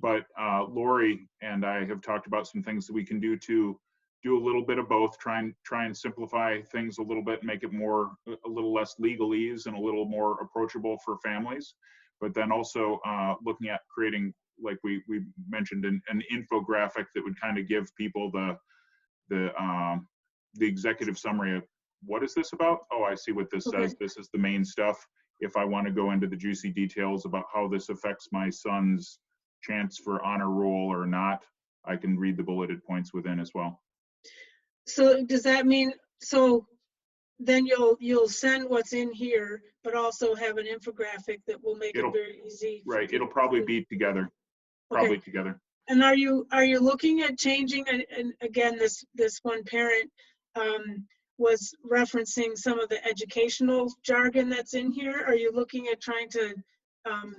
But Lori and I have talked about some things that we can do to do a little bit of both, try and simplify things a little bit, make it a little less legalese and a little more approachable for families. But then also looking at creating, like we mentioned, an infographic that would kind of give people the executive summary of what is this about? Oh, I see what this says. This is the main stuff. If I want to go into the juicy details about how this affects my son's chance for honor roll or not, I can read the bulleted points within as well. So does that mean, so then you'll send what's in here, but also have an infographic that will make it It'll- very easy? for Right, it'll people probably to- be together, Okay. probably together. And are you looking at changing, and again, this one parent was referencing some of the educational jargon that's in here. Are you looking at trying to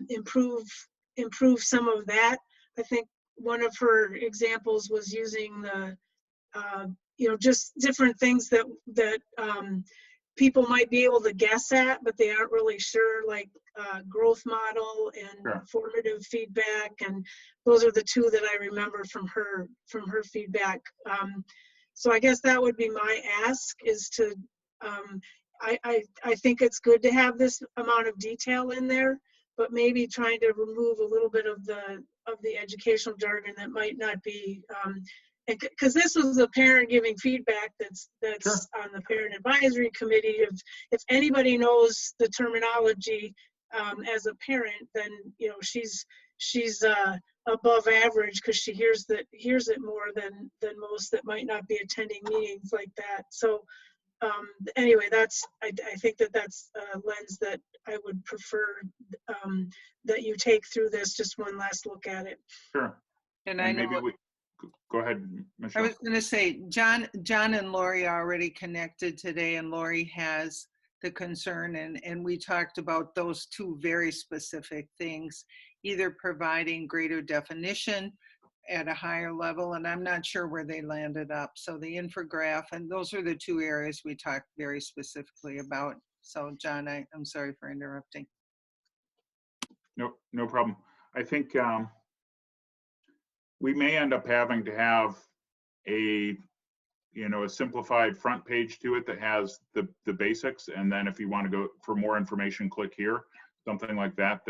improve some of that? I think one of her examples was using the, just different things that people might be able to guess at, but they aren't really sure, like growth model and Sure. formative feedback. And those are the two that I remember from her feedback. So I guess that would be my ask, is to, I think it's good to have this amount of detail in there, but maybe trying to remove a little bit of the educational jargon that might not be, because this was a parent giving feedback that's Sure. on the parent advisory committee. If anybody knows the terminology as a parent, then she's above average, because she hears it more than most that might not be attending meetings like that. So anyway, I think that's a lens that I would prefer that you take through this, just one last look at it. Sure. And I know, maybe go ahead, I Michelle. was going to say, John and Lori are already connected today, and Lori has the concern, and we talked about those two very specific things, either providing greater definition at a higher level, and I'm not sure where they landed up. So the infograph, and those are the two areas we talked very specifically about. So John, I'm sorry for interrupting. No problem. I think we may end up having to have a simplified front page to it that has the basics, and then if you want to go for more information, click here, something like that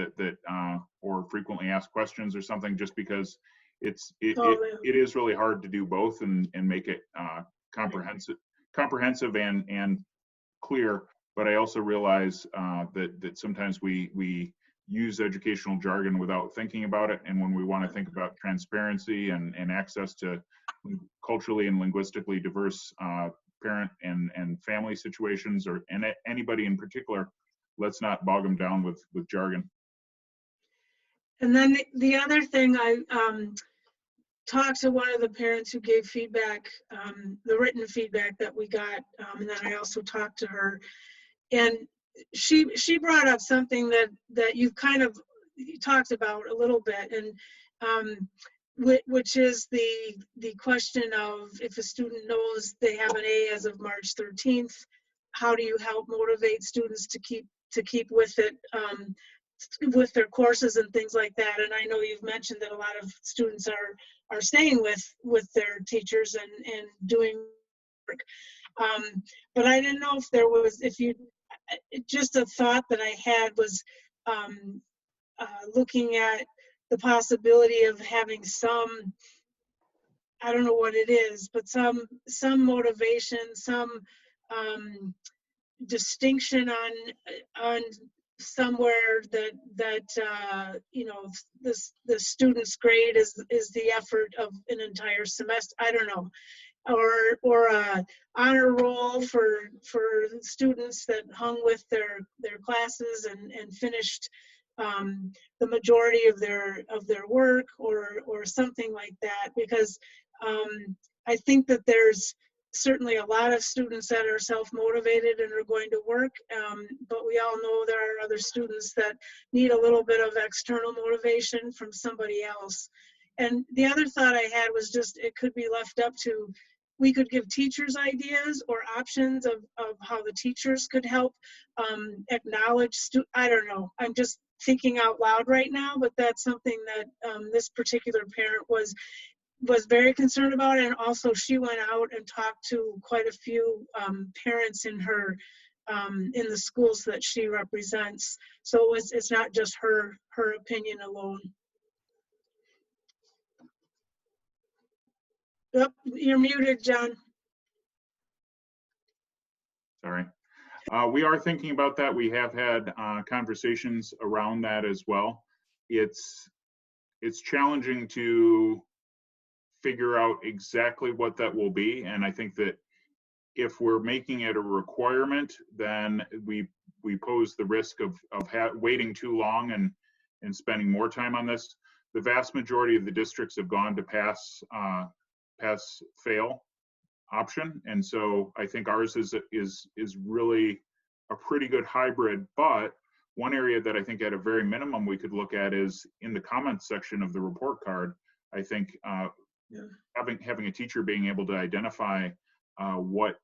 or frequently asked questions or something, just because it is really hard to do both and make it comprehensive and clear. But I also realize that sometimes we use educational jargon without thinking about it, and when we want to think about transparency and access to culturally and linguistically diverse parent and family situations, and anybody in particular, let's not bog them down with jargon. And then the other thing, I talked to one of the parents who gave feedback, the written feedback that we got, and then I also talked to her, and she brought up something that you've kind of talked about a little bit, and which is the question of, if a student knows they have an A as of March 13th, how do you help motivate students to keep with it, with their courses and things like that? And I know you've mentioned that a lot of students are staying with their teachers and doing work. But I didn't know if there was, just a thought that I had was looking at the possibility of having some, I don't know what it is, but some motivation, some distinction on somewhere that the student's grade is the effort of an entire semester. I don't know, or a honor roll for students that hung with their classes and finished the majority of their work, or something like that, because I think that there's certainly a lot of students that are self-motivated and are going to work, but we all know there are other students that need a little bit of external motivation from somebody else. And the other thought I had was just, it could be left up to, we could give teachers ideas or options of how the teachers could help acknowledge I don't know, I'm just thinking out loud right now, but that's something that this particular parent was very concerned about. And also she went out and talked to quite a few parents in the schools that she represents. So it's not just her opinion alone. Yep, you're muted, John. Sorry. We are thinking about that. We have had conversations around that as well. It's challenging to figure out exactly what that will be. And I think that if we're making it a requirement, then we pose the risk of waiting too long and spending more time on this. The vast majority of the districts have gone to pass fail option, and so I think ours is really a pretty good hybrid. But one area that I think at a very minimum we could look at is in the comments section of the report card. I think having a teacher being able to identify what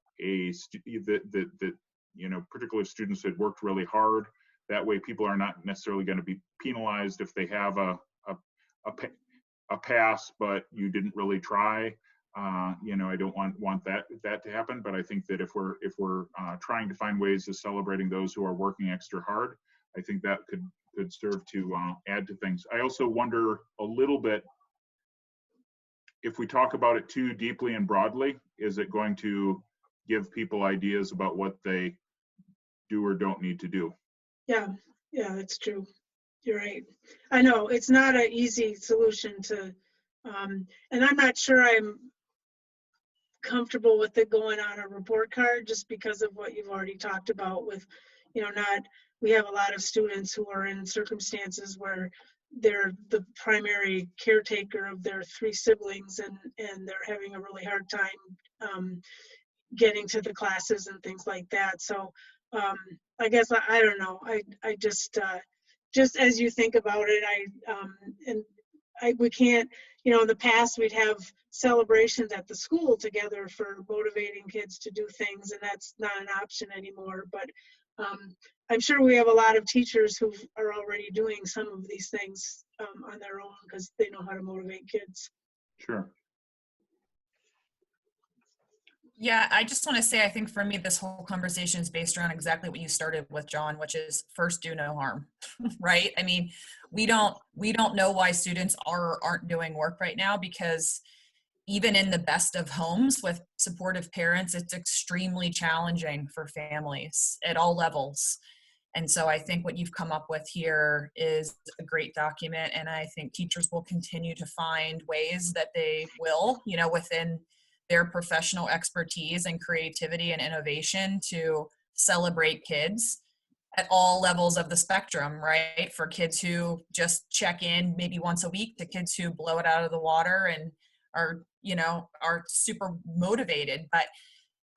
particular students had worked really hard. That way, people are not necessarily going to be penalized if they have a pass, but you didn't really try. I don't want that to happen. But I think that if we're trying to find ways of celebrating those who are working extra hard, I think that could serve to add to things. I also wonder a little bit, if we talk about it too deeply and broadly, is it going to give people ideas about what they do or don't need to do? Yeah, that's true. You're right. I know it's not an easy solution to, and I'm not sure I'm comfortable with it going on a report card, just because of what you've already talked about with, we have a lot of students who are in circumstances where they're the primary caretaker of their 3 siblings, and they're having a really hard time getting to the classes and things like that. So I guess I don't know. I just as you think about it, we can't, in the past we'd have celebrations at the school together for motivating kids to do things, and that's not an option anymore. But I'm sure we have a lot of teachers who are already doing some of these things on their own because they know how to motivate kids. Sure. Yeah, I just want to say, I think for me, this whole conversation is based around exactly what you started with, John, which is first, do no harm, right? I mean, we don't know why students aren't doing work right now, because even in the best of homes with supportive parents, it's extremely challenging for families at all levels. And so I think what you've come up with here is a great document, and I think teachers will continue to find ways that they will, within their professional expertise and creativity and innovation, to celebrate kids at all levels of the spectrum, right? For kids who just check in maybe once a week, to kids who blow it out of the water and are super motivated. But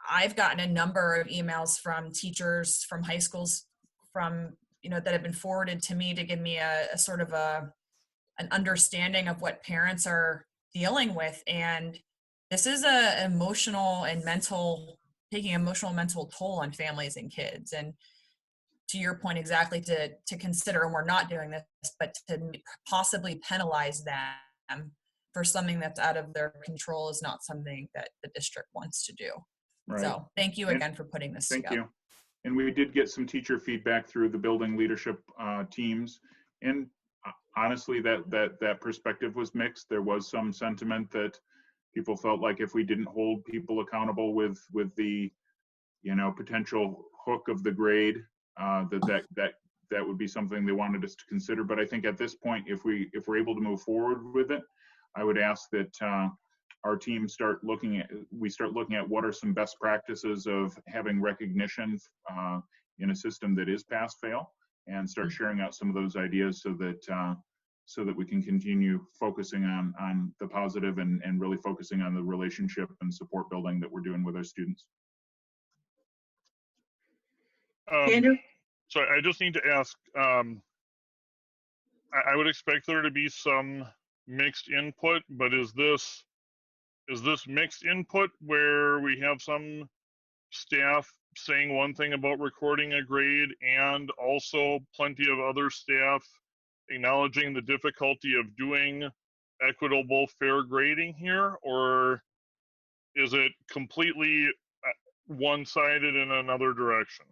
I've gotten a number of emails from teachers from high schools that have been forwarded to me to give me a sort of an understanding of what parents are dealing with. And this is taking emotional mental toll on families and kids. And to your point, exactly, to consider, and we're not doing this, but to possibly penalize them for something that's out of their control is not something that the district wants to do. Right. So thank you again for putting this together. Thank you. And we did get some teacher feedback through the building leadership teams. And honestly, that perspective was mixed. There was some sentiment that people felt like if we didn't hold people accountable with the potential hook of the grade, that would be something they wanted us to consider. But I think at this point, if we're able to move forward with it, I would ask that our team start looking at what are some best practices of having recognition in a system that is pass fail, and start sharing out some of those ideas so that we can continue focusing on the positive and really focusing on the relationship and support building that we're doing with our students. Andrew? So I just need to ask, I would expect there to be some mixed input, but is this mixed input where we have some staff saying one thing about recording a grade and also plenty of other staff acknowledging the difficulty of doing equitable, fair grading here? Or is it completely one-sided in another direction?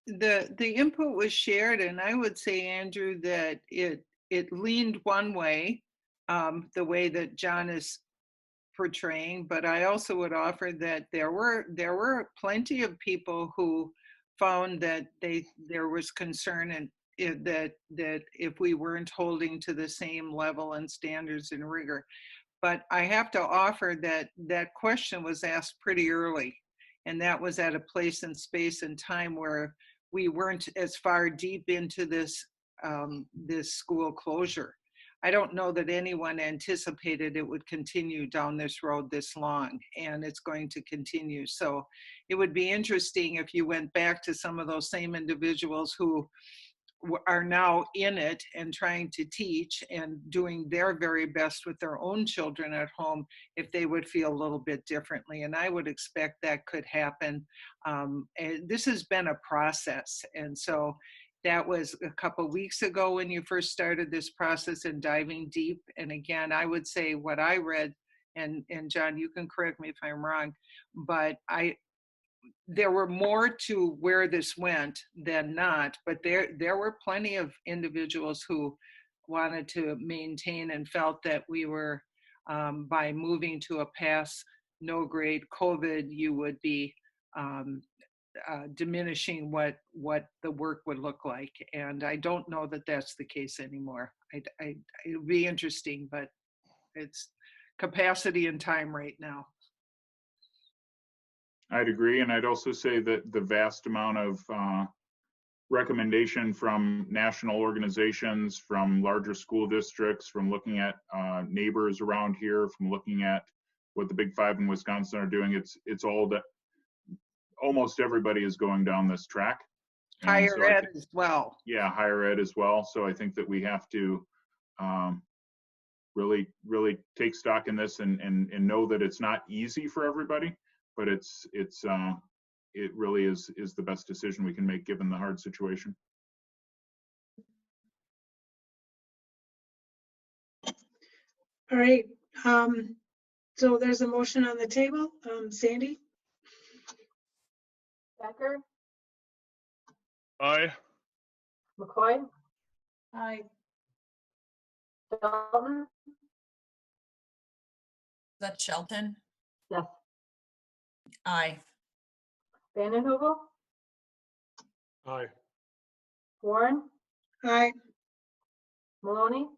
The input was shared, and I would say, Andrew, that it leaned one way, the way that John is portraying, but I also would offer that there were plenty of people who found that there was concern that if we weren't holding to the same level and standards and rigor. But I have to offer that that question was asked pretty early, and that was at a place and space and time where we weren't as far deep into this this school closure. I don't know that anyone anticipated it would continue down this road this long, and it's going to continue. So it would be interesting if you went back to some of those same individuals who are now in it and trying to teach and doing their very best with their own children at home, if they would feel a little bit differently. And I would expect that could happen. And this has been a process. And so that was a couple of weeks ago when you first started this process and diving deep. And again, I would say what I read, and John, you can correct me if I'm wrong, but there were more to where this went than not, but there were plenty of individuals who wanted to maintain and felt that we were, by moving to a pass no grade COVID, you would be diminishing what the work would look like. And I don't know that that's the case anymore. It would be interesting, but it's capacity and time right now. I'd agree, and I'd also say that the vast amount of recommendation from national organizations, from larger school districts, from looking at neighbors around here, from looking at what the Big Five in Wisconsin are doing, it's all that almost everybody is going down this track. And Higher so ed as well. Yeah, higher ed as well. So I think that we have to really take stock in this and know that it's not easy for everybody, but it really is the best decision we can make given the hard situation. All right. So there's a motion on the table. Sandy? Becker, Aye. McCoy, Aye. Shelton, Is that Shelton? yes. Aye. Vanden Heuvel, Aye. Warren, Aye. Maloney,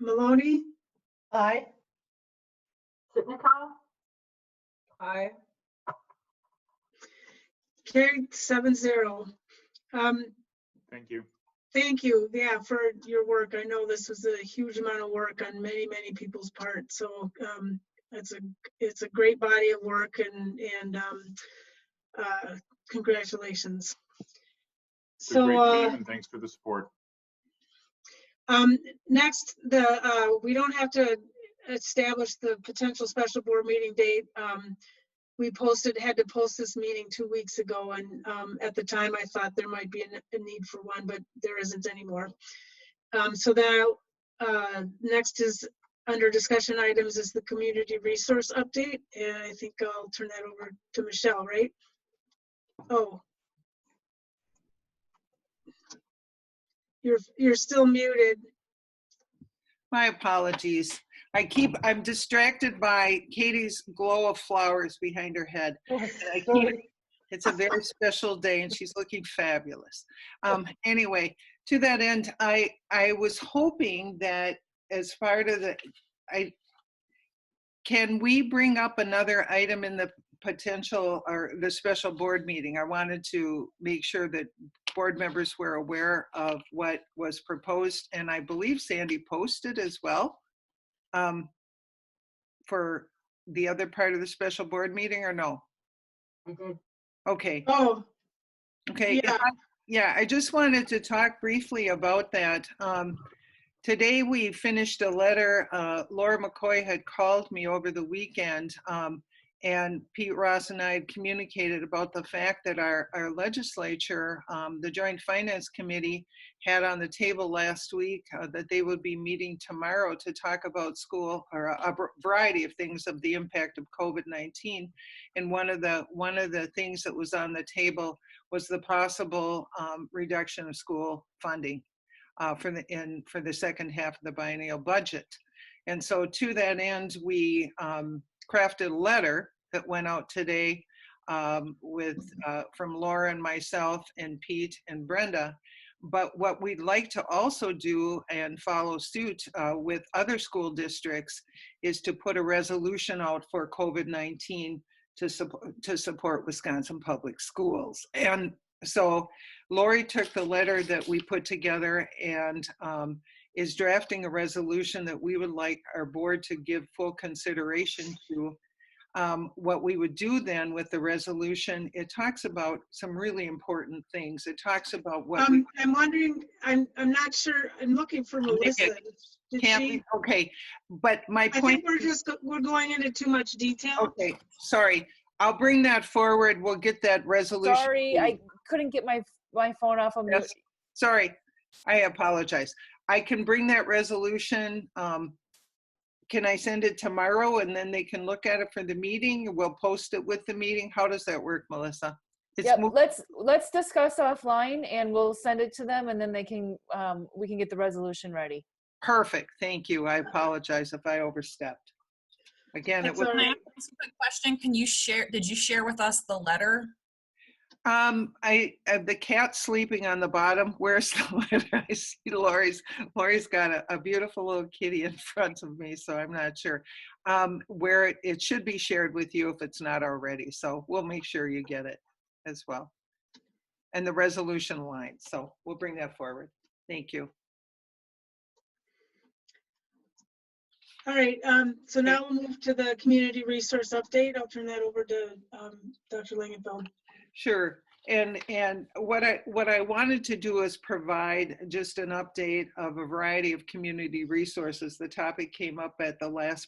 Maloney? Aye. Sitnikov, Aye. Carried 7-0. Thank you. Thank you, yeah, for your work. I know this was a huge amount of work on many people's part. So it's a great body of work, and congratulations. It's a great team, and thanks for the support. Next, we don't have to establish the potential special board meeting date. We had to post this meeting 2 weeks ago, and at the time I thought there might be a need for one, but there isn't anymore. So now, next is under discussion items is the community resource update, and I think I'll turn that over to Michelle, right? Oh. You're still muted. My apologies. I'm distracted by Katie's glow of flowers behind her head. It's a very special day and she's looking fabulous. Anyway, to that end, I was hoping that as part of can we bring up another item in the potential or the special board meeting? I wanted to make sure that board members were aware of what was proposed, and I believe Sandy posted as well for the other part of the special board meeting, or no? I did. Okay. Oh. Okay. Yeah. I just wanted to talk briefly about that. Today we finished a letter. Laura McCoy had called me over the weekend, and Pete Ross and I had communicated about the fact that our legislature, the Joint Finance Committee, had on the table last week that they would be meeting tomorrow to talk about school or a variety of things of the impact of COVID-19. And one of the things that was on the table was the possible reduction of school funding for the second half of the biennial budget. And so to that end, we crafted a letter that went out today from Laura and myself and Pete and Brenda. But what we'd like to also do and follow suit with other school districts is to put a resolution out for COVID-19 to support Wisconsin public schools. And so Lori took the letter that we put together and is drafting a resolution that we would like our board to give full consideration to. What we would do then with the resolution, it talks about some really important things. It talks about what I'm wondering, I'm not sure, I'm looking for Melissa. Did she? Okay, but my I point. think we're going into too much detail. Okay, sorry. I'll bring that forward. We'll get that resolution. Sorry, I couldn't get my phone off of mute. Yes. Sorry, I apologize. I can bring that resolution. Can I send it tomorrow and then they can look at it for the meeting? We'll post it with the meeting. How does that work, Melissa? Yep, let's discuss offline and we'll send it to them and then they can we can get the resolution ready. Perfect. Thank you. I apologize if I overstepped. Again, That's it was. all right. Can I ask a quick question? Can you share? Did you share with us the letter? The cat sleeping on the bottom. Where's the letter? I see Lori's got a beautiful little kitty in front of me, so I'm not sure where it should be shared with you if it's not already. So we'll make sure you get it as well. And the resolution line. So we'll bring that forward. Thank you. All right, so now we'll move to the community resource update. I'll turn that over to Dr. Langenfeld. Sure. And what I wanted to do is provide just an update of a variety of community resources. The topic came up at the last.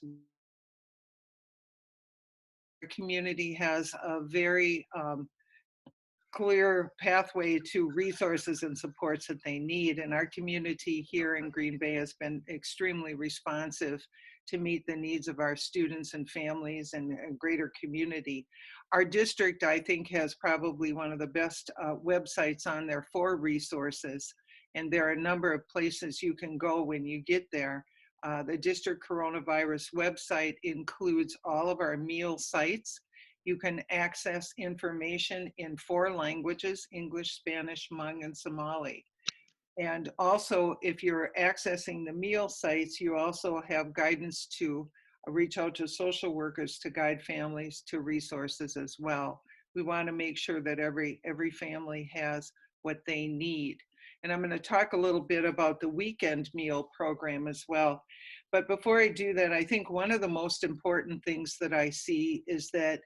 The community has a very clear pathway to resources and supports that they need. And our community here in Green Bay has been extremely responsive to meet the needs of our students and families and greater community. Our district, I think, has probably one of the best websites on there for resources. And there are a number of places you can go when you get there. The district coronavirus website includes all of our meal sites. You can access information in 4 languages, English, Spanish, Hmong, and Somali. And also, if you're accessing the meal sites, you also have guidance to reach out to social workers to guide families to resources as well. We want to make sure that every family has what they need. And I'm going to talk a little bit about the weekend meal program as well. But before I do that, I think one of the most important things that I see is that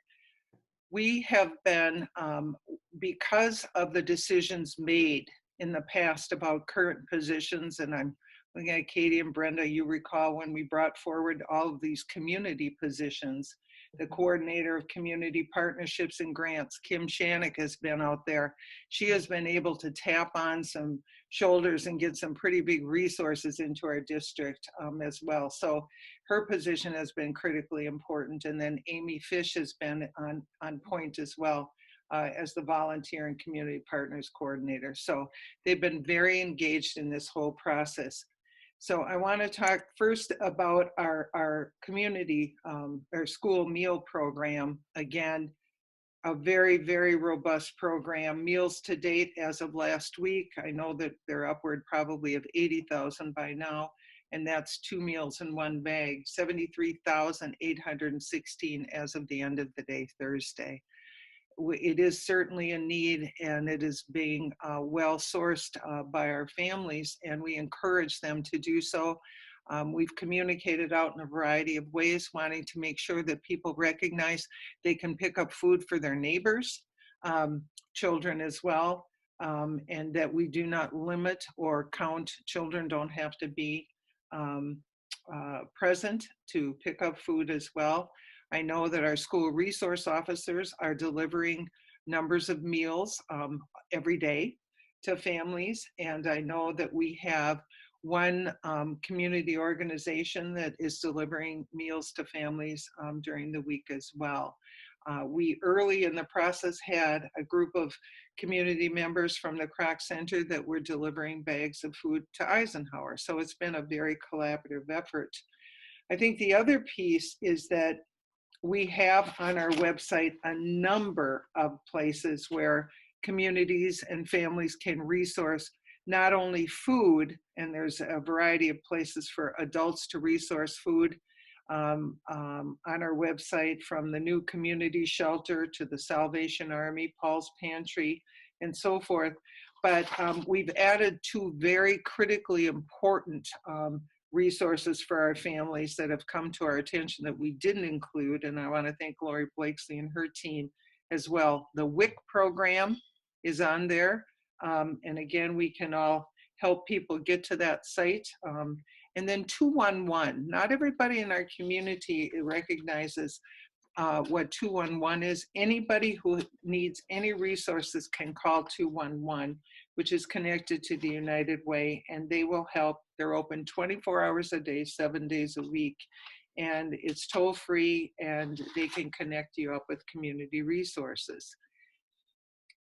we have been, because of the decisions made in the past about current positions, and I'm looking at Katie and Brenda, you recall when we brought forward all of these community positions, the coordinator of community partnerships and grants, Kim Shanik, has been out there. She has been able to tap on some shoulders and get some pretty big resources into our district as well. So her position has been critically important. And then Amy Fish has been on point as well as the volunteer and community partners coordinator. So they've been very engaged in this whole process. So I want to talk first about our community, our school meal program. Again, a very, very robust program. Meals to date as of last week, I know that they're upward probably of 80,000 by now, and that's 2 meals in 1 bag, 73,816 as of the end of the day, Thursday. It is certainly a need, and it is being well sourced by our families, and we encourage them to do so. We've communicated out in a variety of ways, wanting to make sure that people recognize they can pick up food for their neighbors, children as well, and that we do not limit or count. Children don't have to be present to pick up food as well. I know that our school resource officers are delivering numbers of meals every day to families, and I know that we have one community organization that is delivering meals to families during the week as well. We early in the process had a group of community members from the Kroc Center that were delivering bags of food to Eisenhower. So it's been a very collaborative effort. I think the other piece is that we have on our website a number of places where communities and families can resource not only food, and there's a variety of places for adults to resource food on our website, from the new community shelter to the Salvation Army, Paul's Pantry, and so forth. But we've added two very critically important resources for our families that have come to our attention that we didn't include, and I want to thank Lori Blakesley and her team as well. The WIC program is on there, and again, we can all help people get to that site. And then 211. Not everybody in our community recognizes what 211 is. Anybody who needs any resources can call 211, which is connected to the United Way, and they will help. They're open 24 hours a day, 7 days a week, and it's toll-free, and they can connect you up with community resources.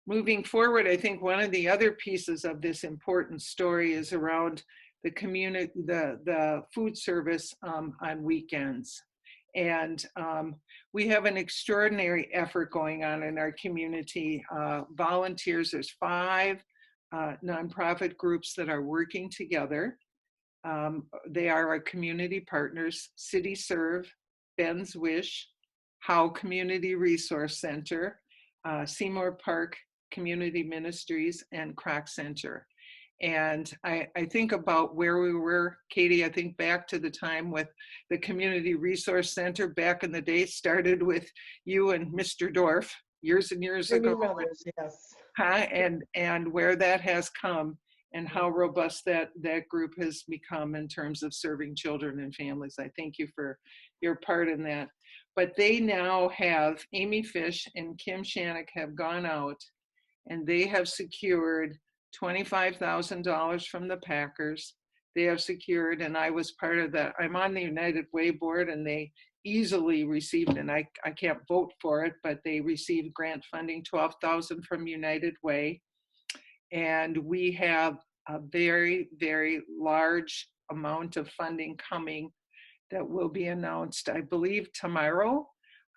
Moving forward, I think one of the other pieces of this important story is around the community, the food service on weekends. And we have an extraordinary effort going on in our community. Volunteers, there's 5 nonprofit groups that are working together. They are our community partners: City Serve, Ben's Wish, Howe Community Resource Center, Seymour Park Community Ministries, and Kroc Center. And I think about where we were, Katie. I think back to the time with the Community Resource Center back in the day. Started with you and Mr. Dorff years and years ago. Brothers, yes. And where that has come, and how robust that group has become in terms of serving children and families. I thank you for your part in that. But they now have, Amy Fish and Kim Shannock have gone out, and they have secured $25,000 from the Packers. They have secured, and I was part of that. I'm on the United Way board, and they easily received, and I can't vote for it, but they received grant funding, $12,000 from United Way. And we have a very, very large amount of funding coming that will be announced, I believe, tomorrow,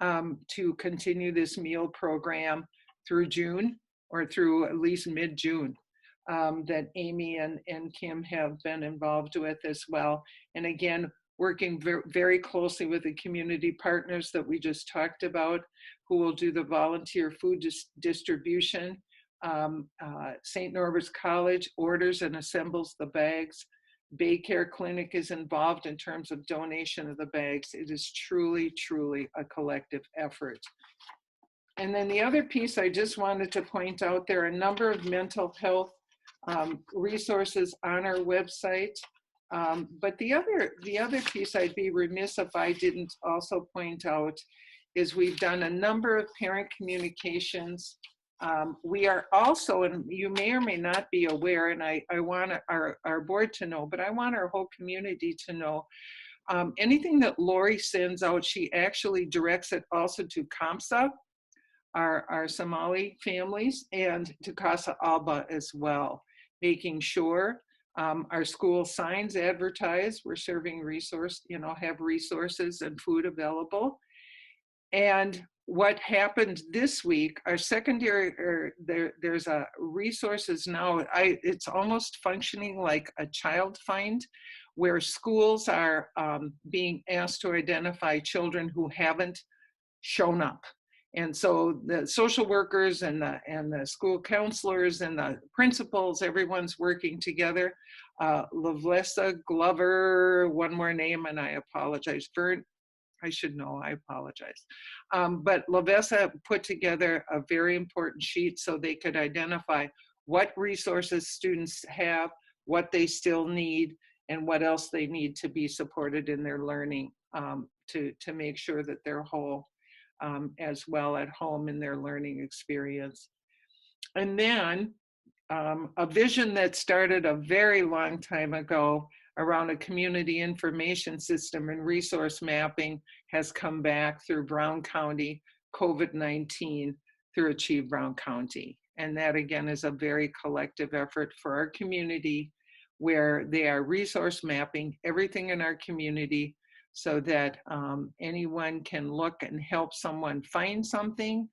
to continue this meal program through June, or through at least mid-June, that Amy and Kim have been involved with as well. And again, working very closely with the community partners that we just talked about, who will do the volunteer food distribution. St. Norbert's College orders and assembles the bags. Baycare Clinic is involved in terms of donation of the bags. It is truly, truly a collective effort. And then the other piece I just wanted to point out, there are a number of mental health resources on our website. But the other piece I'd be remiss if I didn't also point out is we've done a number of parent communications. We are also, and you may or may not be aware, and I want our board to know, but I want our whole community to know, anything that Lori sends out, she actually directs it also to CAMSA, our Somali families, and to Casa Alba as well, making sure our school signs advertise we're serving resource, have resources and food available. And what happened this week, our secondary, there's a resources now, it's almost functioning like a child find, where schools are being asked to identify children who haven't shown up. And so the social workers and the school counselors and the principals, everyone's working together. Lavessa Glover, one more name, and I apologize. I should know, I apologize. But Lavessa put together a very important sheet so they could identify what resources students have, what they still need, and what else they need to be supported in their learning, to make sure that they're whole as well at home in their learning experience. And then a vision that started a very long time ago around a community information system and resource mapping has come back through Brown County COVID-19 through Achieve Brown County. And that again is a very collective effort for our community, where they are resource mapping everything in our community so that anyone can look and help someone find something.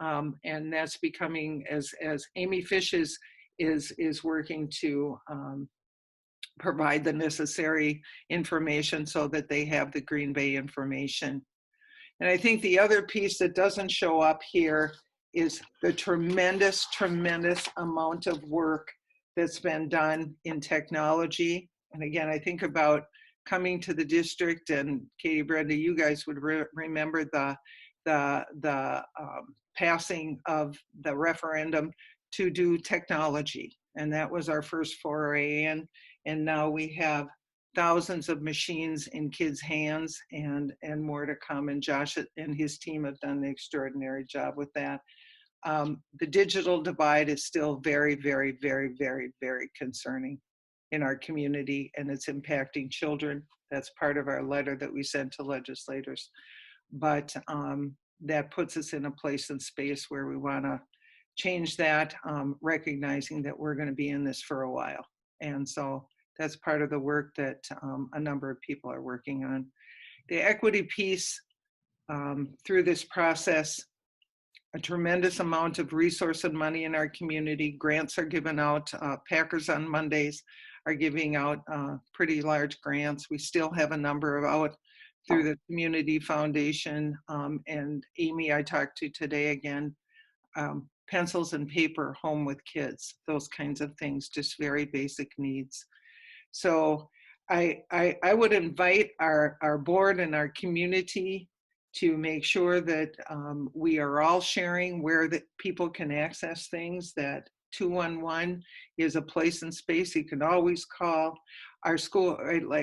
And that's becoming, as Amy Fish is working to provide the necessary information so that they have the Green Bay information. And I think the other piece that doesn't show up here is the tremendous, tremendous amount of work that's been done in technology. And again, I think about coming to the district, and Katie, Brenda, you guys would remember the passing of the referendum to do technology. And that was our first foray in. And now we have thousands of machines in kids' hands, and more to come. And Josh and his team have done an extraordinary job with that. The digital divide is still very, very, very, very, very concerning in our community, and it's impacting children. That's part of our letter that we sent to legislators. But that puts us in a place and space where we want to change that, recognizing that we're going to be in this for a while. And so that's part of the work that a number of people are working on. The equity piece, through this process, a tremendous amount of resource and money in our community. Grants are given out. Packers on Mondays are giving out pretty large grants. We still have a number of out through the Community Foundation. And Amy, I talked to today again, pencils and paper home with kids, those kinds of things, just very basic needs. So I would invite our board and our community to make sure that we are all sharing where that people can access things, that 211 is a place and space you can always call. Our school,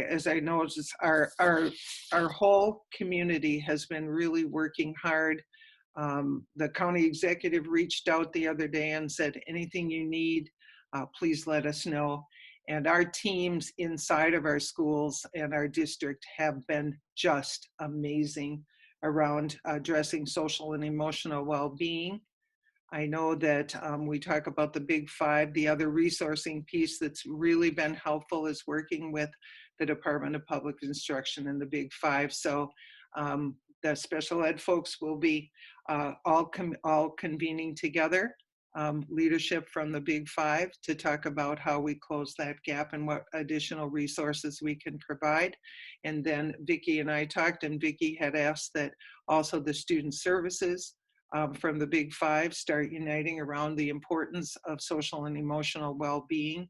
as I know, our whole community has been really working hard. The county executive reached out the other day and said, anything you need, please let us know. And our teams inside of our schools and our district have been just amazing around addressing social and emotional well-being. I know that we talk about the Big Five. The other resourcing piece that's really been helpful is working with the Department of Public Instruction and the Big Five. So the special ed folks will be all convening together, leadership from the Big Five, to talk about how we close that gap and what additional resources we can provide. And then Vicki and I talked, and Vicki had asked that also the student services from the Big Five start uniting around the importance of social and emotional well-being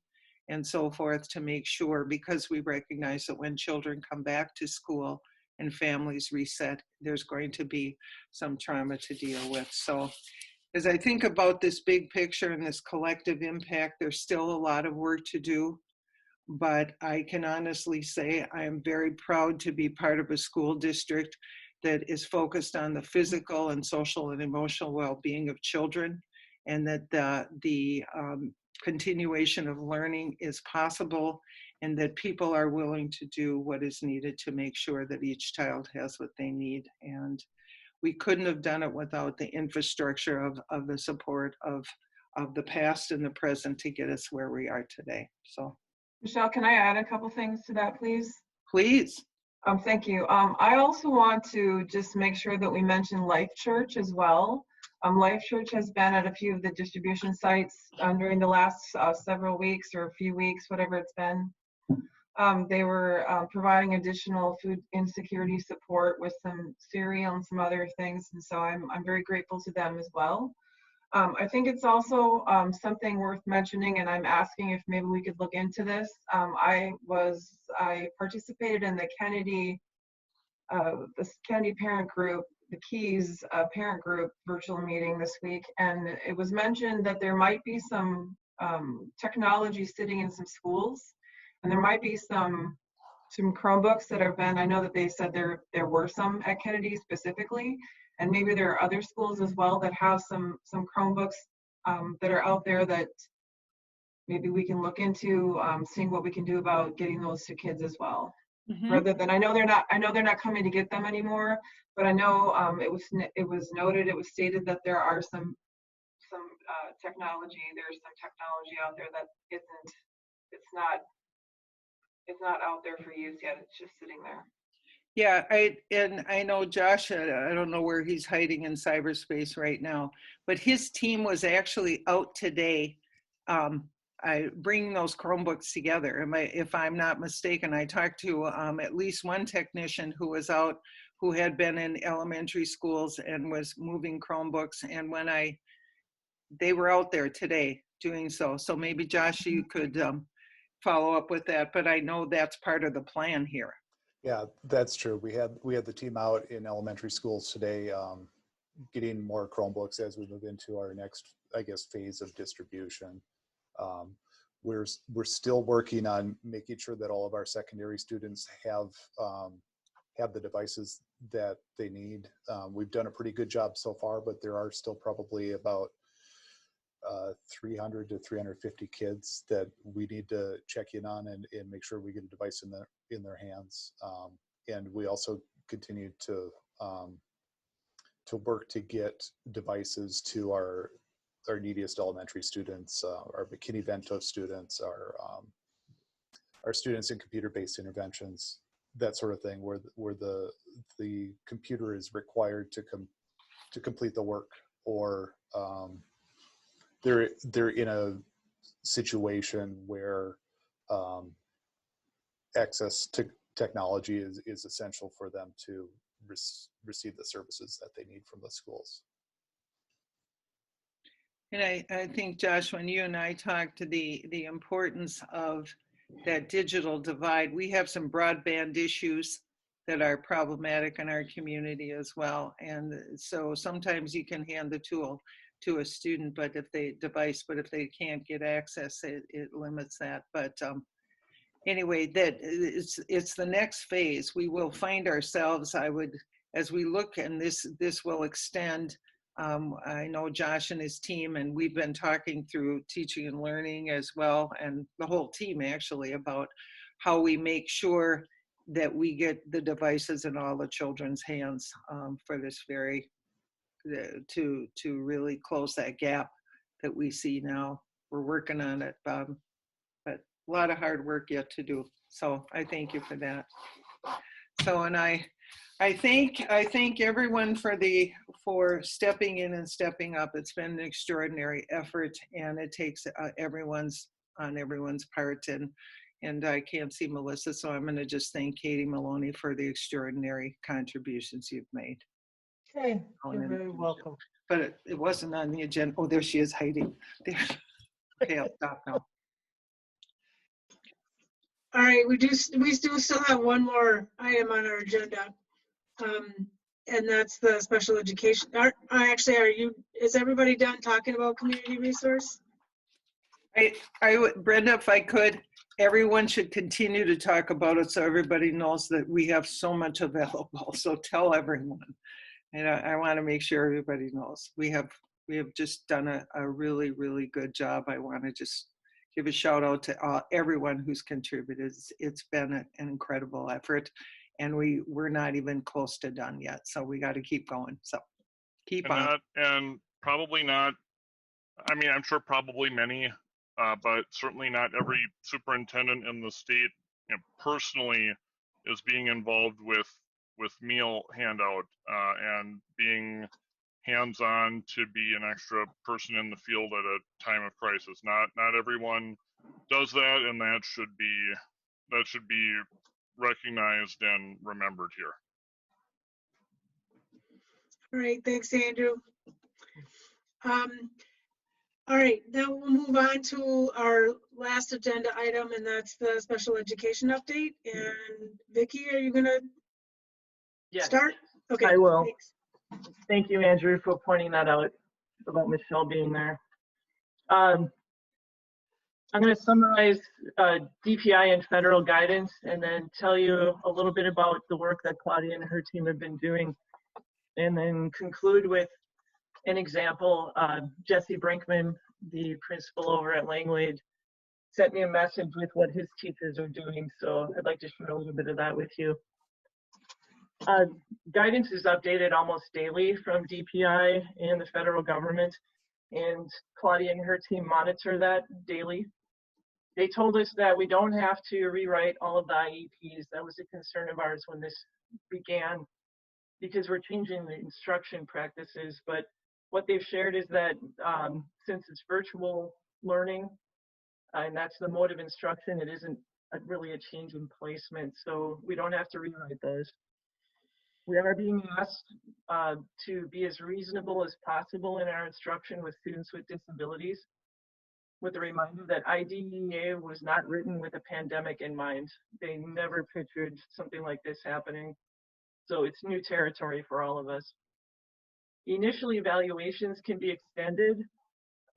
and so forth, to make sure, because we recognize that when children come back to school and families reset, there's going to be some trauma to deal with. So as I think about this big picture and this collective impact, there's still a lot of work to do, but I can honestly say I am very proud to be part of a school district that is focused on the physical and social and emotional well-being of children, and that the continuation of learning is possible, and that people are willing to do what is needed to make sure that each child has what they need. And we couldn't have done it without the infrastructure of the support of the past and the present to get us where we are today. So, Michelle, can I add a couple things to that, please? Please. Thank you. I also want to just make sure that we mention Life Church as well. Life Church has been at a few of the distribution sites during the last several weeks or a few weeks, whatever it's been. They were providing additional food insecurity support with some cereal and some other things, and so I'm very grateful to them as well. I think it's also something worth mentioning, and I'm asking if maybe we could look into this. I participated in the Kennedy parent group, the Keys parent group virtual meeting this week, and it was mentioned that there might be some technology sitting in some schools, and there might be some Chromebooks that have been, I know that they said there were some at Kennedy specifically, and maybe there are other schools as well that have some Chromebooks that are out there that maybe we can look into, seeing what we can do about getting those to kids as well. Mm-hmm. Rather than, I know they're not coming to get them anymore, but I know it was noted, it was stated that there are some technology. There's some technology out there that it's not out there for use yet. It's just sitting there. Yeah, I know Josh, I don't know where he's hiding in cyberspace right now, but his team was actually out today. I bring those Chromebooks together. If I'm not mistaken, I talked to at least one technician who was out, who had been in elementary schools and was moving Chromebooks. And they were out there today doing so. So maybe Josh, you could follow up with that, but I know that's part of the plan here. Yeah, that's true. We had the team out in elementary schools today, getting more Chromebooks as we move into our next, I guess, phase of distribution. We're still working on making sure that all of our secondary students have the devices that they need. We've done a pretty good job so far, but there are still probably about 300 to 350 kids that we need to check in on and make sure we get a device in their hands. And we also continue to work to get devices to our neediest elementary students, our McKinney-Vento students, our students in computer-based interventions, that sort of thing, where the computer is required to complete the work, or they're in a situation where access to technology is essential for them to receive the services that they need from the schools. And I think, Josh, when you and I talked to the importance of that digital divide, we have some broadband issues that are problematic in our community as well. And so sometimes you can hand the tool to a student, but if they can't get access, it limits that. But anyway, that it's the next phase. We will find ourselves, as we look, and this will extend. I know Josh and his team, and we've been talking through teaching and learning as well, and the whole team actually, about how we make sure that we get the devices in all the children's hands for this to really close that gap that we see now. We're working on it, but a lot of hard work yet to do. So I thank you for that. So, and I thank everyone for stepping in and stepping up. It's been an extraordinary effort, and it takes everyone's part. And I can't see Melissa, so I'm going to just thank Katie Maloney for the extraordinary contributions you've made. Okay, you're very welcome. But it wasn't on the agenda. Oh, there she is hiding. There. Okay, I'll stop now. All right, we do still have one more item on our agenda, and that's the special education. Is everybody done talking about community resource? Brenda, if I could, everyone should continue to talk about it so everybody knows that we have so much available. So tell everyone. And I want to make sure everybody knows. We have just done a really, really good job. I want to just give a shout out to everyone who's contributed. It's been an incredible effort, and we're not even close to done yet. So we got to keep going. So keep on. And probably not, I mean, I'm sure probably many, but certainly not every superintendent in the state, personally is being involved with meal handout and being hands-on to be an extra person in the field at a time of crisis. Not everyone does that, and that should be recognized and remembered here. All right, thanks, Andrew. All right, now we'll move on to our last agenda item, and that's the special education update. And Vicki, are you gonna start? Okay, I will. Thanks. Thank you, Andrew, for pointing that out about Michelle being there. I'm going to summarize DPI and federal guidance, and then tell you a little bit about the work that Claudia and her team have been doing, and then conclude with an example. Jesse Brinkman, the principal over at Langlade, sent me a message with what his teachers are doing, so I'd like to share a little bit of that with you. Guidance is updated almost daily from DPI and the federal government, and Claudia and her team monitor that daily. They told us that we don't have to rewrite all of the IEPs. That was a concern of ours when this began because we're changing the instruction practices. But what they've shared is that since it's virtual learning, and that's the mode of instruction, it isn't really a change in placement, so we don't have to rewrite those. We are being asked to be as reasonable as possible in our instruction with students with disabilities, with a reminder that IDEA was not written with a pandemic in mind. They never pictured something like this happening, so it's new territory for all of us. Initial evaluations can be extended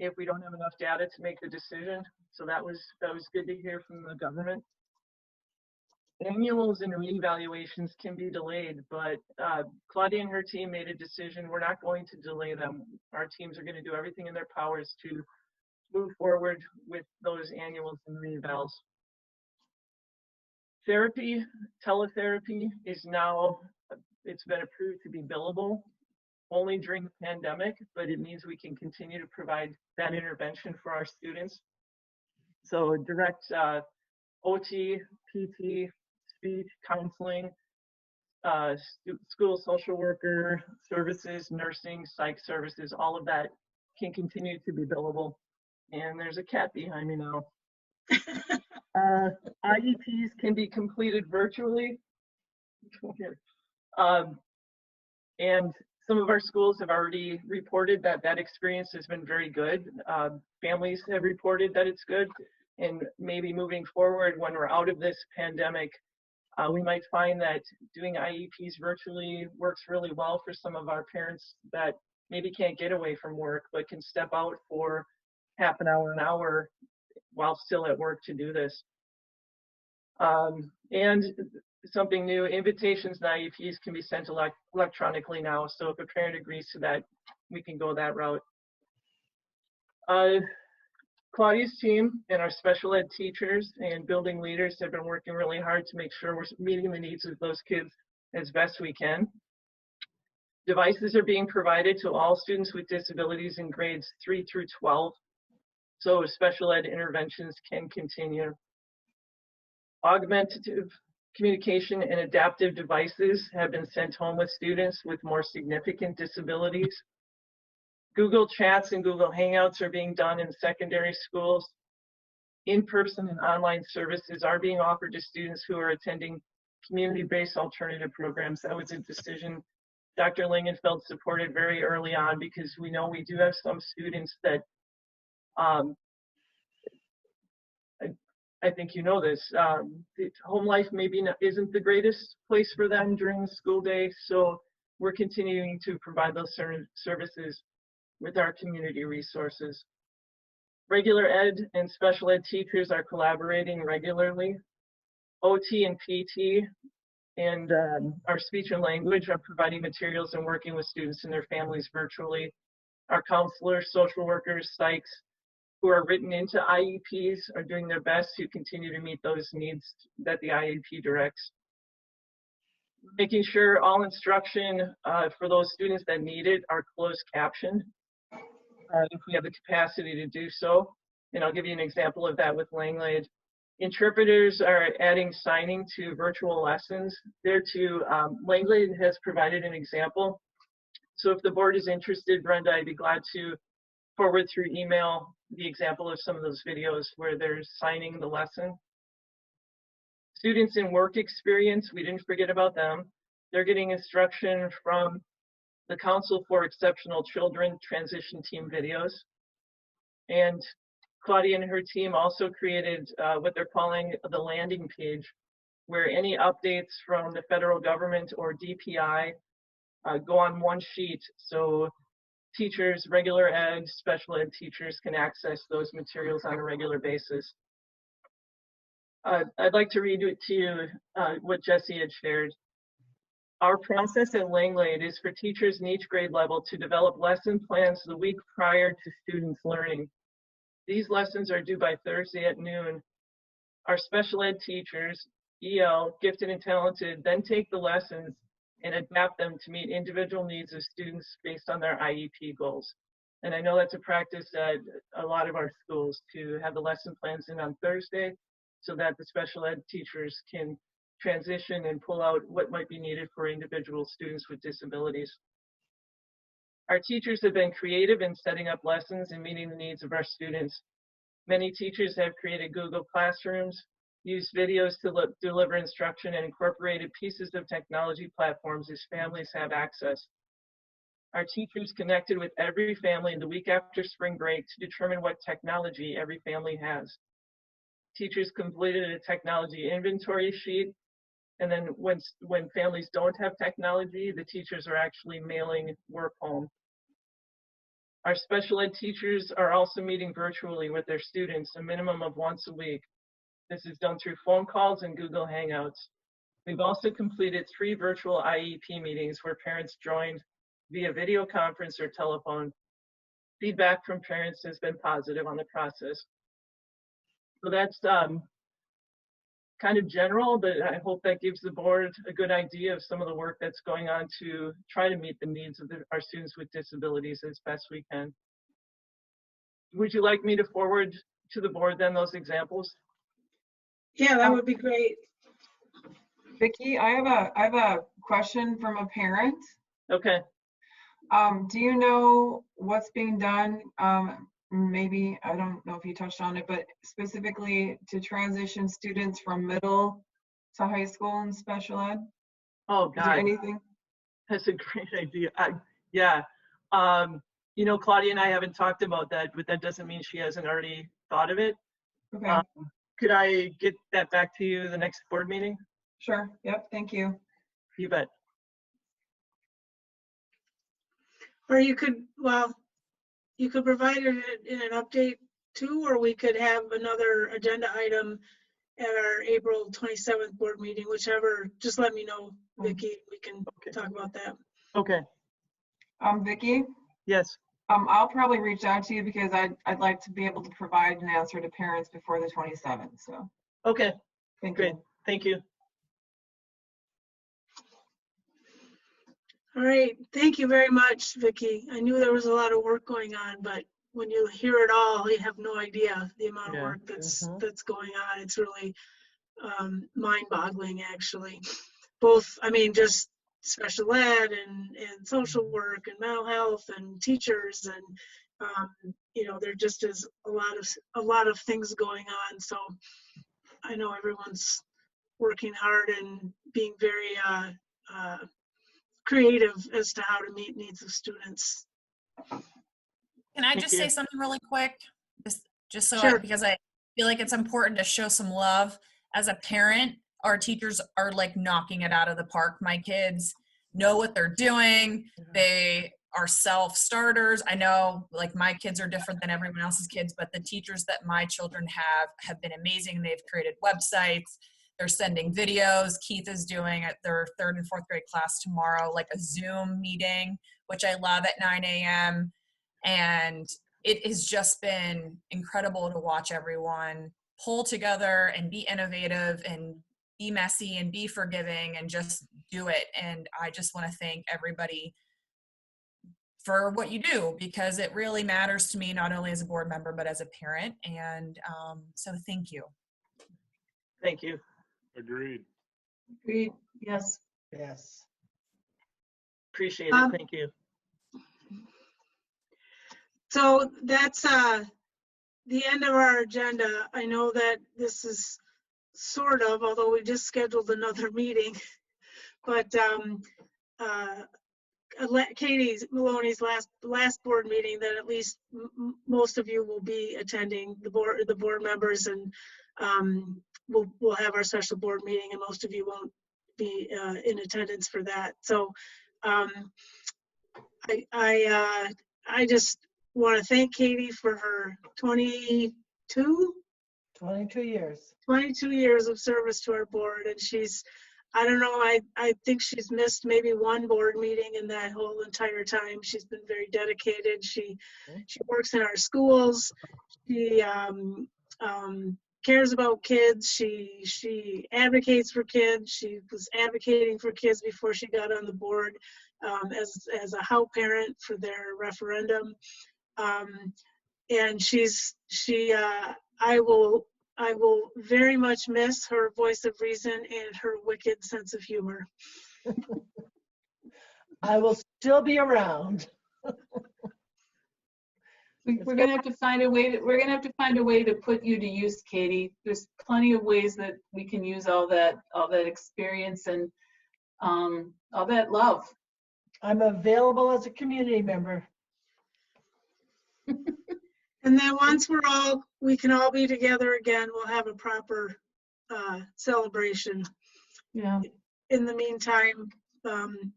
if we don't have enough data to make the decision. So that was good to hear from the government. Annuals and reevaluations can be delayed, but Claudia and her team made a decision. We're not going to delay them. Our teams are going to do everything in their powers to move forward with those annuals and reevals. Therapy, teletherapy is now, it's been approved to be billable only during the pandemic, but it means we can continue to provide that intervention for our students. So direct OT, PT, speech, counseling, school social worker services, nursing, psych services, all of that can continue to be billable. And there's a cat behind me now. IEPs can be completed virtually. And some of our schools have already reported that that experience has been very good. Families have reported that it's good. And maybe moving forward, when we're out of this pandemic, we might find that doing IEPs virtually works really well for some of our parents that maybe can't get away from work, but can step out for half an hour while still at work to do this. And something new, invitations and IEPs can be sent electronically now. So if a parent agrees to that, we can go that route. Claudia's team and our special ed teachers and building leaders have been working really hard to make sure we're meeting the needs of those kids as best we can. Devices are being provided to all students with disabilities in grades 3 through 12, so special ed interventions can continue. Augmentative communication and adaptive devices have been sent home with students with more significant disabilities. Google Chats and Google Hangouts are being done in secondary schools. In-person and online services are being offered to students who are attending community-based alternative programs. That was a decision Dr. Lingenfeld supported very early on, because we know we do have some students that, I think you know this, home life maybe isn't the greatest place for them during the school day, so we're continuing to provide those services with our community resources. Regular ed and special ed teachers are collaborating regularly. OT and PT and our speech and language are providing materials and working with students and their families virtually. Our counselors, social workers, psychs who are written into IEPs are doing their best to continue to meet those needs that the IEP directs. Making sure all instruction for those students that need it are closed captioned. If we have the capacity to do so. And I'll give you an example of that with Langlade. Interpreters are adding signing to virtual lessons. There too, Langlade has provided an example. So if the board is interested, Brenda, I'd be glad to forward through email the example of some of those videos where they're signing the lesson. Students in work experience, we didn't forget about them. They're getting instruction from the Council for Exceptional Children transition team videos. And Claudia and her team also created what they're calling the landing page, where any updates from the federal government or DPI go on one sheet. So teachers, regular ed, special ed teachers can access those materials on a regular basis. I'd like to read it to you what Jesse had shared. Our process at Langlade is for teachers in each grade level to develop lesson plans the week prior to students learning. These lessons are due by Thursday at noon. Our special ed teachers, EL, gifted and talented, then take the lessons and adapt them to meet individual needs of students based on their IEP goals. And I know that's a practice at a lot of our schools, to have the lesson plans in on Thursday so that the special ed teachers can transition and pull out what might be needed for individual students with disabilities. Our teachers have been creative in setting up lessons and meeting the needs of our students. Many teachers have created Google Classrooms, used videos to deliver instruction, and incorporated pieces of technology platforms as families have access. Our teachers connected with every family in the week after spring break to determine what technology every family has. Teachers completed a technology inventory sheet, and then when families don't have technology, the teachers are actually mailing work home. Our special ed teachers are also meeting virtually with their students a minimum of once a week. This is done through phone calls and Google Hangouts. We've also completed 3 virtual IEP meetings where parents joined via video conference or telephone. Feedback from parents has been positive on the process. So that's kind of general, but I hope that gives the board a good idea of some of the work that's going on to try to meet the needs of our students with disabilities as best we can. Would you like me to forward to the board then those examples? Yeah, that would be great. Vicki, I have a question from a parent. Okay. Do you know what's being done? Maybe, I don't know if you touched on it, but specifically to transition students from middle to high school in special ed? Oh, Is there God. anything? That's a great idea. Yeah. You know, Claudia and I haven't talked about that, but that doesn't mean she hasn't already thought of it. Okay. Could I get that back to you the next board meeting? Sure. Yep. Thank you. You bet. Or you could, well, you could provide it in an update too, or we could have another agenda item at our April 27th board meeting, whichever. Just let me know, Vicki. We can talk about that. Okay. Vicki? Yes. I'll probably reach out to you because I'd like to be able to provide an answer to parents before the 27th. So. Okay. Thank Great. you. Thank you. All right. Thank you very much, Vicki. I knew there was a lot of work going on, but when you hear it all, you have no idea the amount of work that's going on. It's really mind-boggling, actually. Both, I mean, just special ed and social work and mental health and teachers, and you know, there just is a lot of things going on. So I know everyone's working hard and being very creative as to how to meet needs of students. Can I just say something really quick? Just so Sure. because I feel like it's important to show some love. As a parent, our teachers are like knocking it out of the park. My kids know what they're doing. They are self-starters. I know like my kids are different than everyone else's kids, but the teachers that my children have been amazing. They've created websites. They're sending videos. Keith is doing at their 3rd and 4th grade class tomorrow, like a Zoom meeting, which I love at 9 a.m. And it has just been incredible to watch everyone pull together and be innovative and be messy and be forgiving and just do it. And I just want to thank everybody for what you do, because it really matters to me, not only as a board member, but as a parent. And so thank you. Thank you. Agreed. Agreed. Yes. Yes. Appreciate it. Thank you. So that's the end of our agenda. I know that this is sort of, although we just scheduled another meeting, but Katie's Maloney's last board meeting that at least most of you will be attending, the board members, and we'll have our special board meeting, and most of you won't be in attendance for that. So I just want to thank Katie for her 22 years of service to our board, and she's, I don't know, I think she's missed maybe one board meeting in that whole entire time. She's been very dedicated. She works in our schools. She cares about kids. She advocates for kids. She was advocating for kids before she got on the board as a Howe parent for their referendum. And I will I will very much miss her voice of reason and her wicked sense of humor. I will still be around. We're gonna have to find a way to put you to use, Katie. There's plenty of ways that we can use all that experience and all that love. I'm available as a community member. And then once we can all be together again, we'll have a proper celebration. Yeah. In the meantime,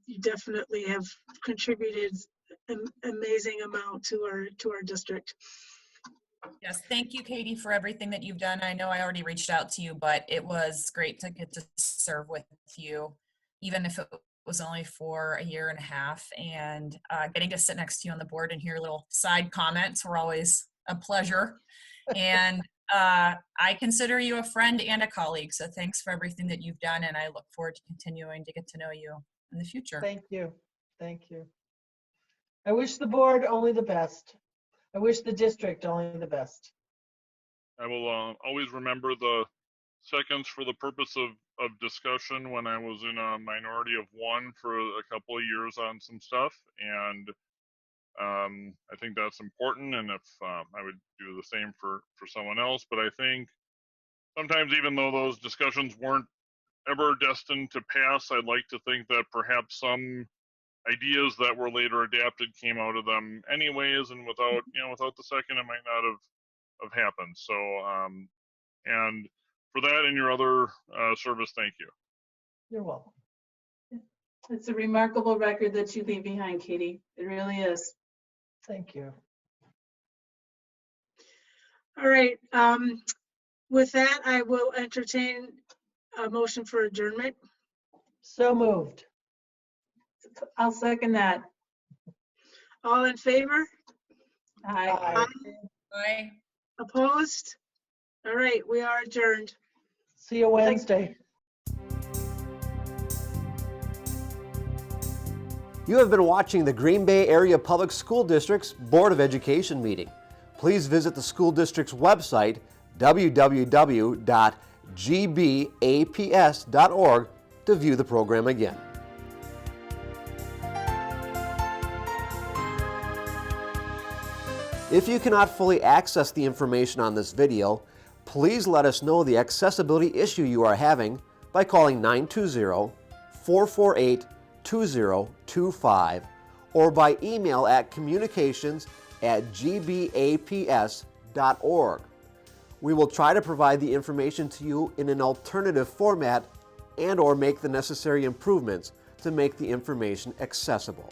you definitely have contributed an amazing amount to our district. Yes, thank you, Katie, for everything that you've done. I know I already reached out to you, but it was great to get to serve with you, even if it was only for a year and a half. And getting to sit next to you on the board and hear little side comments were always a pleasure. And I consider you a friend and a colleague. So thanks for everything that you've done. And I look forward to continuing to get to know you in the future. Thank you. Thank you. I wish the board only the best. I wish the district only the best. I will always remember the seconds for the purpose of discussion when I was in a minority of one for a couple of years on some stuff. And I think that's important. And if I would do the same for someone else, but I think sometimes even though those discussions weren't ever destined to pass, I'd like to think that perhaps some ideas that were later adapted came out of them anyways, and without the second, it might not have happened. So, and for that and your other service, thank you. You're welcome. It's a remarkable record that you leave behind, Katie. It really is. Thank you. All right. With that, I will entertain a motion for adjournment. So moved. I'll second that. All in favor? Aye. Bye. Opposed? All right, we are adjourned. See you Wednesday. You have been watching the Green Bay Area Public School District's Board of Education meeting. Please visit the school district's website, www.gbaps.org, to view the program again. If you cannot fully access the information on this video, please let us know the accessibility issue you are having by calling 920-448-2025 or by email at communications@gbaps.org. We will try to provide the information to you in an alternative format and/or make the necessary improvements to make the information accessible.